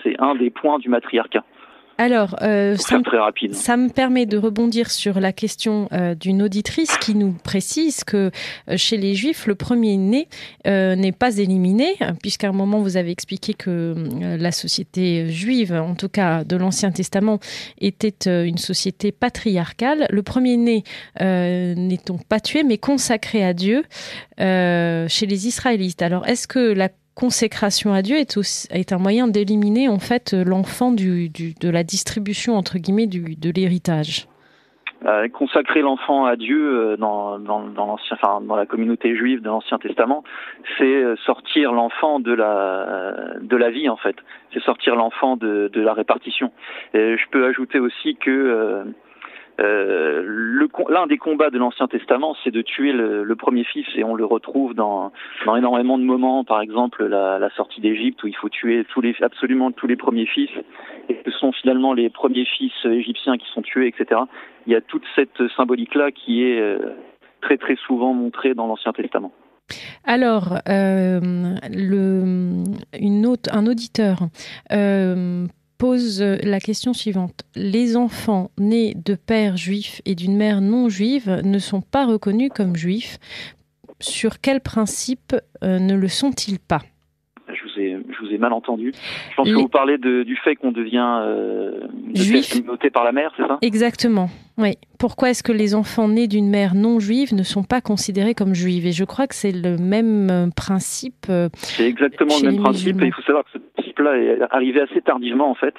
c'est un des points du matriarcat. Alors, très rapide. Ça me permet de rebondir sur la question d'une auditrice qui nous précise que chez les Juifs, le premier-né n'est pas éliminé, puisqu'à un moment vous avez expliqué que la société juive, en tout cas de l'Ancien Testament, était une société patriarcale. Le premier-né n'est donc pas tué, mais consacré à Dieu chez les Israélites. Alors, est-ce que la consécration à Dieu est un moyen d'éliminer en fait l'enfant de la distribution entre guillemets de l'héritage? Consacrer l'enfant à Dieu dans la communauté juive de l'Ancien Testament, c'est sortir l'enfant de la vie en fait. C'est sortir l'enfant de la répartition. Et je peux ajouter aussi que l'un des combats de l'Ancien Testament, c'est de tuer le premier fils, et on le retrouve dans énormément de moments, par exemple la sortie d'Égypte, où il faut tuer absolument tous les premiers fils, et ce sont finalement les premiers fils égyptiens qui sont tués, etc. Il y a toute cette symbolique-là qui est très très souvent montrée dans l'Ancien Testament. Alors, un auditeur pose la question suivante. Les enfants nés de pères juifs et d'une mère non juive ne sont pas reconnus comme juifs. Sur quel principe ne le sont-ils pas ? Je vous ai mal entendu. Je pense que vous parlez du fait qu'on devient communauté par la mère, c'est ça ? Exactement, oui. Pourquoi est-ce que les enfants nés d'une mère non juive ne sont pas considérés comme juifs ? Et je crois que c'est le même principe. C'est exactement le même principe, et il faut savoir que ce principe-là est arrivé assez tardivement en fait.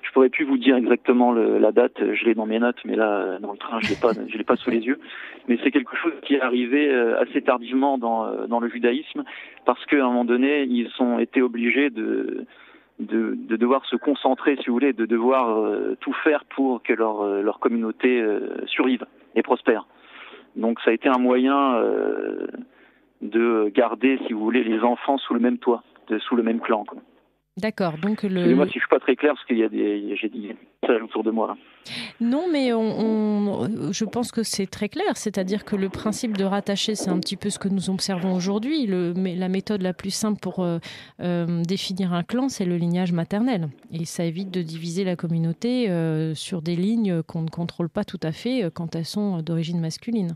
Je pourrais plus vous dire exactement la date, je l'ai dans mes notes, mais là dans le train je l'ai pas sous les yeux. Mais c'est quelque chose qui est arrivé assez tardivement dans le judaïsme, parce qu'à un moment donné ils ont été obligés de devoir se concentrer, si vous voulez, de devoir tout faire pour que leur communauté survive et prospère. Donc ça a été un moyen de garder, si vous voulez, les enfants sous le même toit, sous le même clan, quoi. D'accord. Donc Excusez-moi si je suis pas très clair, parce qu'il y a j'ai dit ça autour de moi là. Non, mais je pense que c'est très clair. C'est-à-dire que le principe de rattacher, c'est un petit peu ce que nous observons aujourd'hui. La méthode la plus simple pour définir un clan, c'est le lignage maternel. Et ça évite de diviser la communauté sur des lignes qu'on ne contrôle pas tout à fait quand elles sont d'origine masculine.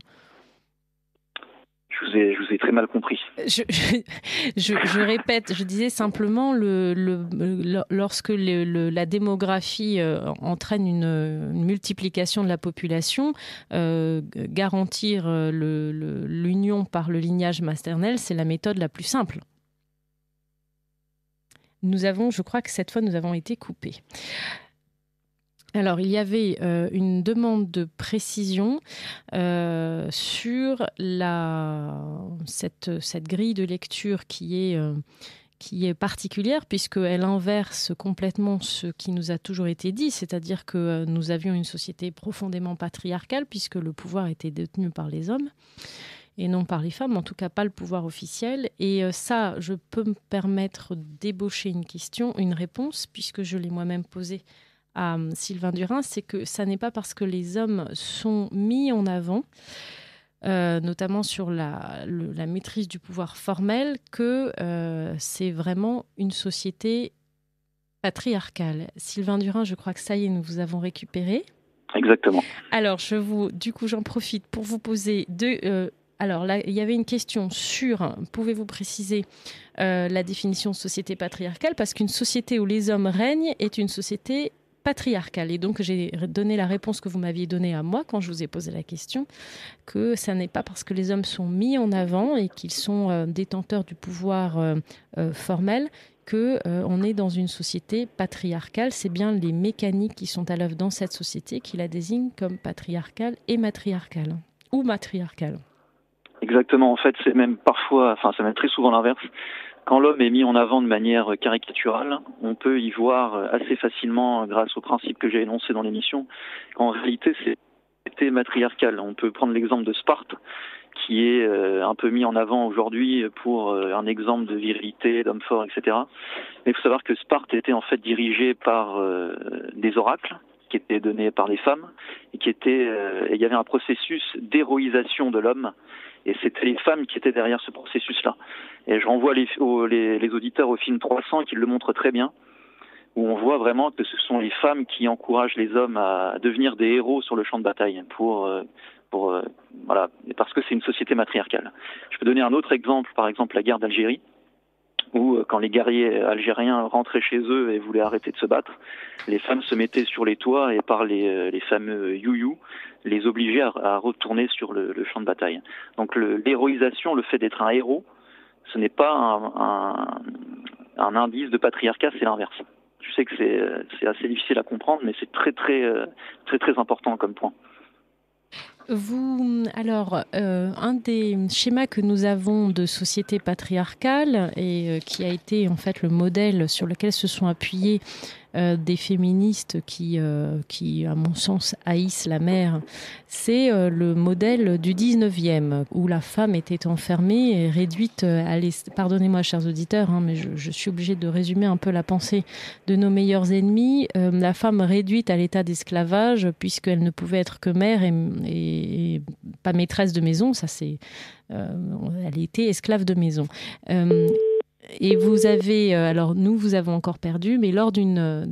Je vous ai très mal compris. Je répète, je disais simplement, lorsque la démographie entraîne une multiplication de la population, garantir l'union par le lignage maternel, c'est la méthode la plus simple. Je crois que cette fois, nous avons été coupés. Alors, il y avait une demande de précision sur cette grille de lecture qui est particulière, puisqu'elle inverse complètement ce qui nous a toujours été dit, c'est-à-dire que nous avions une société profondément patriarcale, puisque le pouvoir était détenu par les hommes et non par les femmes, en tout cas pas le pouvoir officiel. Et ça, je peux me permettre d'ébaucher une réponse, puisque je l'ai moi-même posée à Sylvain Durin, c'est que ça n'est pas parce que les hommes sont mis en avant, notamment sur la maîtrise du pouvoir formel, que c'est vraiment une société patriarcale. Sylvain Durin, je crois que ça y est, nous vous avons récupéré. Exactement. Alors, j'en profite pour vous poser alors là, il y avait une question sur, pouvez-vous préciser la définition de société patriarcale, parce qu'une société où les hommes règnent est une société patriarcale. Et donc, j'ai donné la réponse que vous m'aviez donnée à moi quand je vous ai posé la question, que ça n'est pas parce que les hommes sont mis en avant et qu'ils sont détenteurs du pouvoir formel qu'on est dans une société patriarcale. C'est bien les mécaniques qui sont à l'œuvre dans cette société qui la désignent comme patriarcale et matriarcale, ou matriarcale. Exactement, en fait, c'est même très souvent l'inverse. quand l'homme est mis en avant de manière caricaturale, on peut y voir assez facilement, grâce aux principes que j'ai énoncés dans l'émission, qu'en réalité c'était matriarcal. On peut prendre l'exemple de Sparte, qui est un peu mis en avant aujourd'hui pour un exemple de virilité, d'homme fort, etc. Mais il faut savoir que Sparte était en fait dirigée par des oracles qui étaient donnés par les femmes et il y avait un processus d'héroïsation de l'homme. Et c'était les femmes qui étaient derrière ce processus-là. Et je renvoie les auditeurs au film 300 qui le montrent très bien, où on voit vraiment que ce sont les femmes qui encouragent les hommes à devenir des héros sur le champ de bataille voilà, parce que c'est une société matriarcale. Je peux donner un autre exemple, par exemple la guerre d'Algérie, où quand les guerriers algériens rentraient chez eux et voulaient arrêter de se battre, les femmes se mettaient sur les toits et par les fameux you-you, les obligeaient à retourner sur le champ de bataille. Donc l'héroïsation, le fait d'être un héros, ce n'est pas un indice de patriarcat, c'est l'inverse. Je sais que c'est assez difficile à comprendre, mais c'est très important comme point. Un des schémas que nous avons de société patriarcale et qui a été en fait le modèle sur lequel se sont appuyés des féministes qui, à mon sens, haïssent la mère, c'est le modèle du 19e, où la femme était enfermée et réduite à Pardonnez-moi, chers auditeurs, mais je suis obligée de résumer un peu la pensée de nos meilleurs ennemis. La femme réduite à l'état d'esclavage, puisqu'elle ne pouvait être que mère et pas maîtresse de maison. Ça, elle était esclave de maison. Et vous avez, nous vous avons encore perdu, mais lors d'une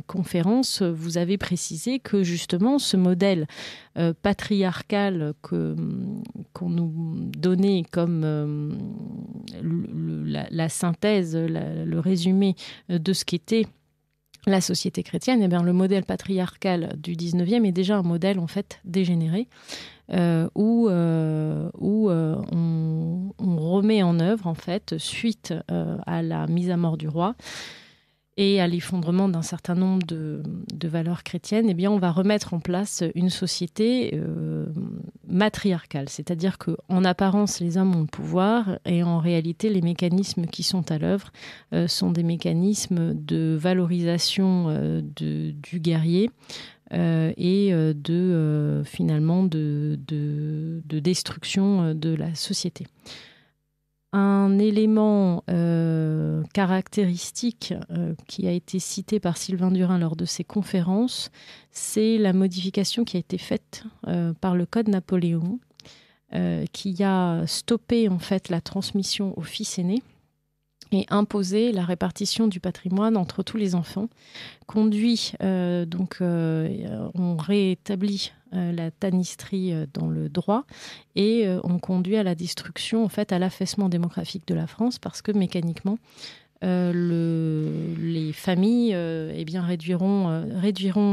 conférence, vous avez précisé que justement ce modèle patriarcal qu'on nous donnait comme la synthèse, le résumé de ce qu'était la société chrétienne, eh bien, le modèle patriarcal du 19e est déjà un modèle en fait dégénéré. Où on remet en œuvre, en fait, suite à la mise à mort du roi et à l'effondrement d'un certain nombre de valeurs chrétiennes, eh bien, on va remettre en place une société matriarcale. C'est-à-dire qu'en apparence, les hommes ont le pouvoir et en réalité, les mécanismes qui sont à l'œuvre sont des mécanismes de valorisation du guerrier, et finalement de destruction de la société. Un élément caractéristique qui a été cité par Sylvain Durin lors de ses conférences, c'est la modification qui a été faite par le Code Napoléon, qui a stoppé en fait la transmission aux fils aînés et imposer la répartition du patrimoine entre tous les enfants, on rétablit la tanistrie dans le droit et on conduit à la destruction, en fait, à l'affaissement démographique de la France, parce que mécaniquement, les familles réduiront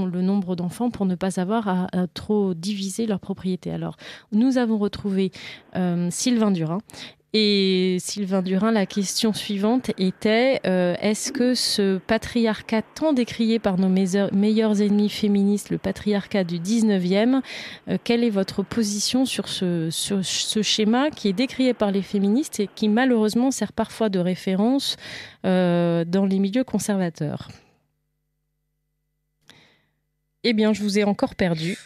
le nombre d'enfants pour ne pas avoir à trop diviser leur propriété. Alors, nous avons retrouvé Sylvain Durin. Et Sylvain Durin, la question suivante était est-ce que ce patriarcat tant décrié par nos meilleurs ennemis féministes, le patriarcat du 19e, quelle est votre position sur ce schéma qui est décrié par les féministes et qui malheureusement sert parfois de référence dans les milieux conservateurs ? Eh bien, je vous ai encore perdu.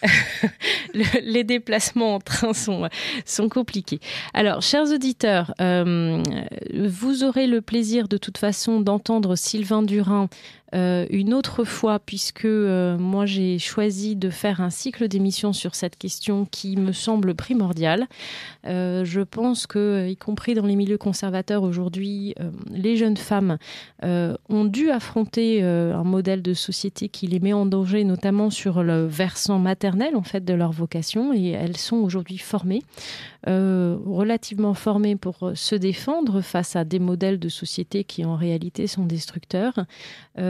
Les déplacements en train sont compliqués. Alors, chers auditeurs, vous aurez le plaisir de toute façon d'entendre Sylvain Durin une autre fois, puisque moi j'ai choisi de faire un cycle d'émissions sur cette question qui me semble primordiale. Je pense que, y compris dans les milieux conservateurs aujourd'hui, les jeunes femmes ont dû affronter un modèle de société qui les met en danger, notamment sur le versant maternel en fait de leur vocation, et elles sont aujourd'hui formées, relativement formées pour se défendre face à des modèles de société qui en réalité sont destructeurs.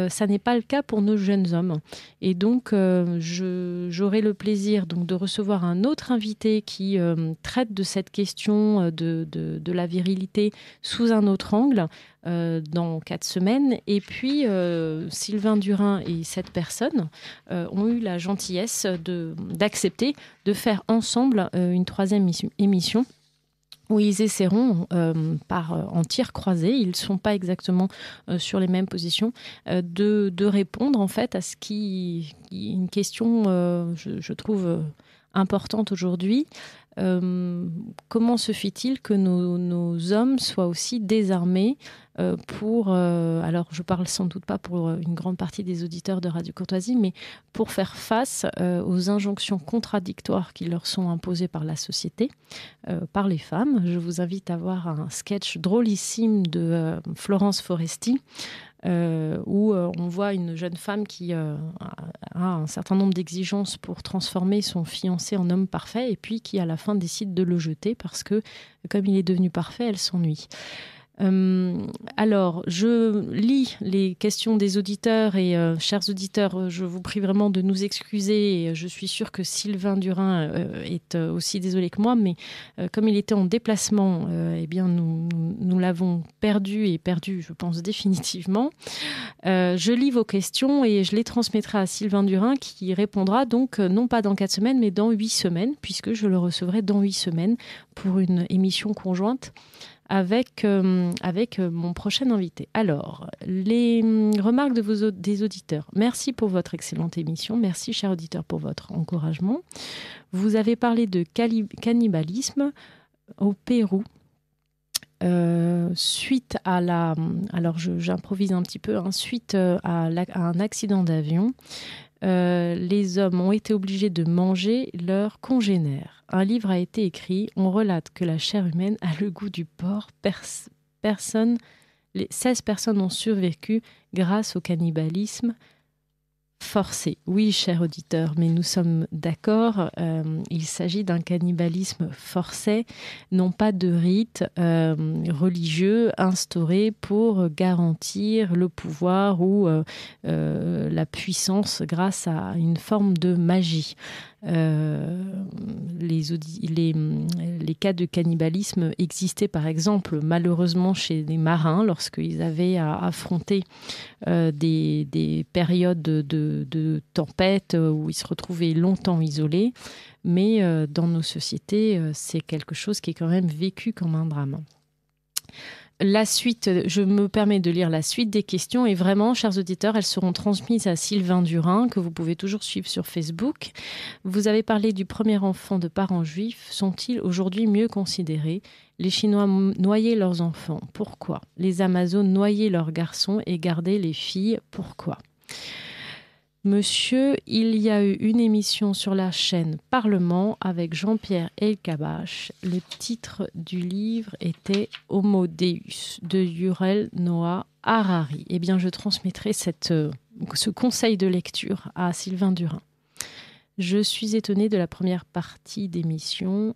Ça n'est pas le cas pour nos jeunes hommes. Et donc, j'aurai le plaisir donc, de recevoir un autre invité qui traite de cette question de la virilité sous un autre angle dans 4 semaines. Et puis, Sylvain Durin et cette personne ont eu la gentillesse d'accepter de faire ensemble une 3e émission où ils essaieront, en tir croisé, ils ne sont pas exactement sur les mêmes positions, de répondre en fait à ce qui est une question, je trouve, importante aujourd'hui. Comment se fait-il que nos hommes soient aussi désarmés alors je parle sans doute pas pour une grande partie des auditeurs de Radio Courtoisie, mais pour faire face aux injonctions contradictoires qui leur sont imposées par la société, par les femmes. Je vous invite à voir un sketch drôlissime de Florence Foresti, où on voit une jeune femme qui a un certain nombre d'exigences pour transformer son fiancé en homme parfait, et puis qui à la fin décide de le jeter parce que comme il est devenu parfait, elle s'ennuie. Alors, je lis les questions des auditeurs et chers auditeurs, je vous prie vraiment de nous excuser. Et je suis sûre que Sylvain Durin est aussi désolé que moi, mais comme il était en déplacement, eh bien nous l'avons perdu, je pense, définitivement. Je lis vos questions et je les transmettrai à Sylvain Durin qui répondra donc non pas dans 4 semaines, mais dans 8 semaines, puisque je le recevrai dans 8 semaines pour une émission conjointe avec mon prochain invité. Alors, les remarques des auditeurs. Merci pour votre excellente émission. Merci, chers auditeurs, pour votre encouragement. Vous avez parlé de cannibalisme au Pérou. Suite à alors j'improvise un petit peu, suite à un accident d'avion, les hommes ont été obligés de manger leurs congénères. Un livre a été écrit, on relate que la chair humaine a le goût du porc. 16 personnes ont survécu grâce au cannibalisme forcé. Oui, cher auditeur, mais nous sommes d'accord, il s'agit d'un cannibalisme forcé, non pas de rite religieux instauré pour garantir le pouvoir ou la puissance grâce à une forme de magie. Les cas de cannibalisme existaient par exemple malheureusement chez les marins lorsqu'ils avaient à affronter des périodes de tempête où ils se retrouvaient longtemps isolés, mais dans nos sociétés c'est quelque chose qui est quand même vécu comme un drame. La suite, je me permets de lire la suite des questions et vraiment, chers auditeurs, elles seront transmises à Sylvain Durin, que vous pouvez toujours suivre sur Facebook. Vous avez parlé du premier enfant de parents juifs. Sont-ils aujourd'hui mieux considérés ? Les Chinois noyaient leurs enfants. Pourquoi ? Les Amazones noyaient leurs garçons et gardaient les filles. Pourquoi ? Monsieur, il y a eu une émission sur la chaîne Parlement avec Jean-Pierre Elkabbach. Le titre du livre était Homo Deus de Yuval Noah Harari. Eh bien, je transmettrai ce conseil de lecture à Sylvain Durin. Je suis étonnée de la première partie d'émission.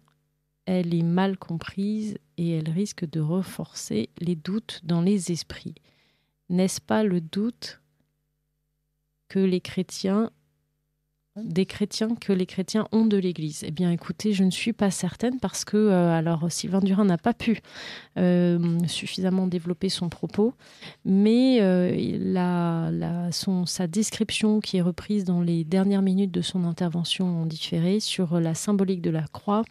Elle est mal comprise et elle risque de renforcer les doutes dans les esprits. N'est-ce pas le doute que les chrétiens ont de l'Église? Eh bien, écoutez, je ne suis pas certaine parce que, alors, Sylvain Durin n'a pas pu suffisamment développer son propos, mais sa description qui est reprise dans les dernières minutes de son intervention en différé sur la symbolique de la croix,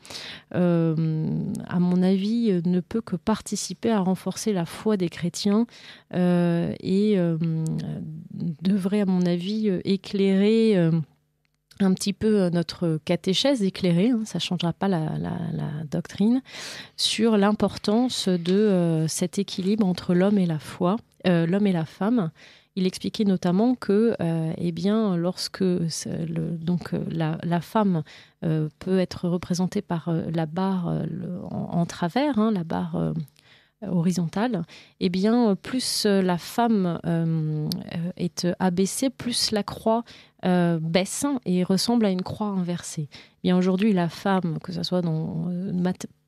à mon avis, ne peut que participer à renforcer la foi des chrétiens et devrait, à mon avis, éclairer un petit peu notre catéchèse éclairée, ça ne changera pas la doctrine, sur l'importance de cet équilibre entre l'homme et la foi, l'homme et la femme. Il expliquait notamment que, lorsque la femme peut être représentée par la barre en travers, la barre horizontale, eh bien, plus la femme est abaissée, plus la croix baisse et ressemble à une croix inversée. Eh bien, aujourd'hui, la femme, que ce soit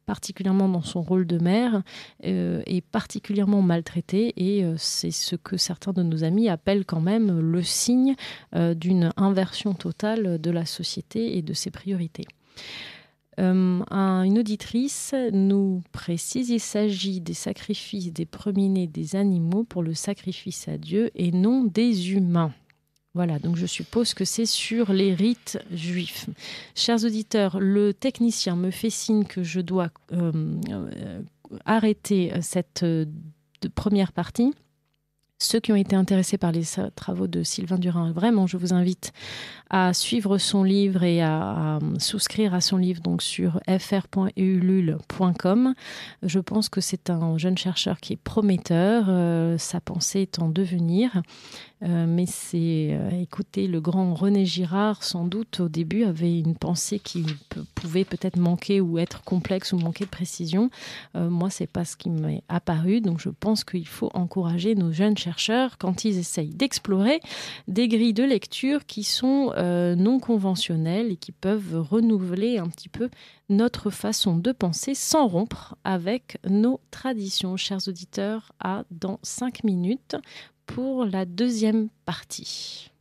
particulièrement dans son rôle de mère, est particulièrement maltraitée et c'est ce que certains de nos amis appellent quand même le signe d'une inversion totale de la société et de ses priorités. Une auditrice nous précise, il s'agit des sacrifices des premiers-nés des animaux pour le sacrifice à Dieu et non des humains. Voilà, donc je suppose que c'est sur les rites juifs. Chers auditeurs, le technicien me fait signe que je dois arrêter cette première partie. Ceux qui ont été intéressés par les travaux de Sylvain Durin, vraiment, je vous invite à suivre son livre et à souscrire à son livre donc sur fr.eulul.com. Je pense que c'est un jeune chercheur qui est prometteur. Sa pensée est en devenir. Mais écoutez, le grand René Girard, sans doute, au début, avait une pensée qui pouvait peut-être manquer ou être complexe ou manquer de précision. Moi, c'est pas ce qui m'est apparu. Donc, je pense qu'il faut encourager nos jeunes chercheurs quand ils essayent d'explorer des grilles de lecture qui sont non conventionnelles et qui peuvent renouveler un petit peu notre façon de penser sans rompre avec nos traditions. Chers auditeurs, à dans 5 minutes pour la deuxième partie.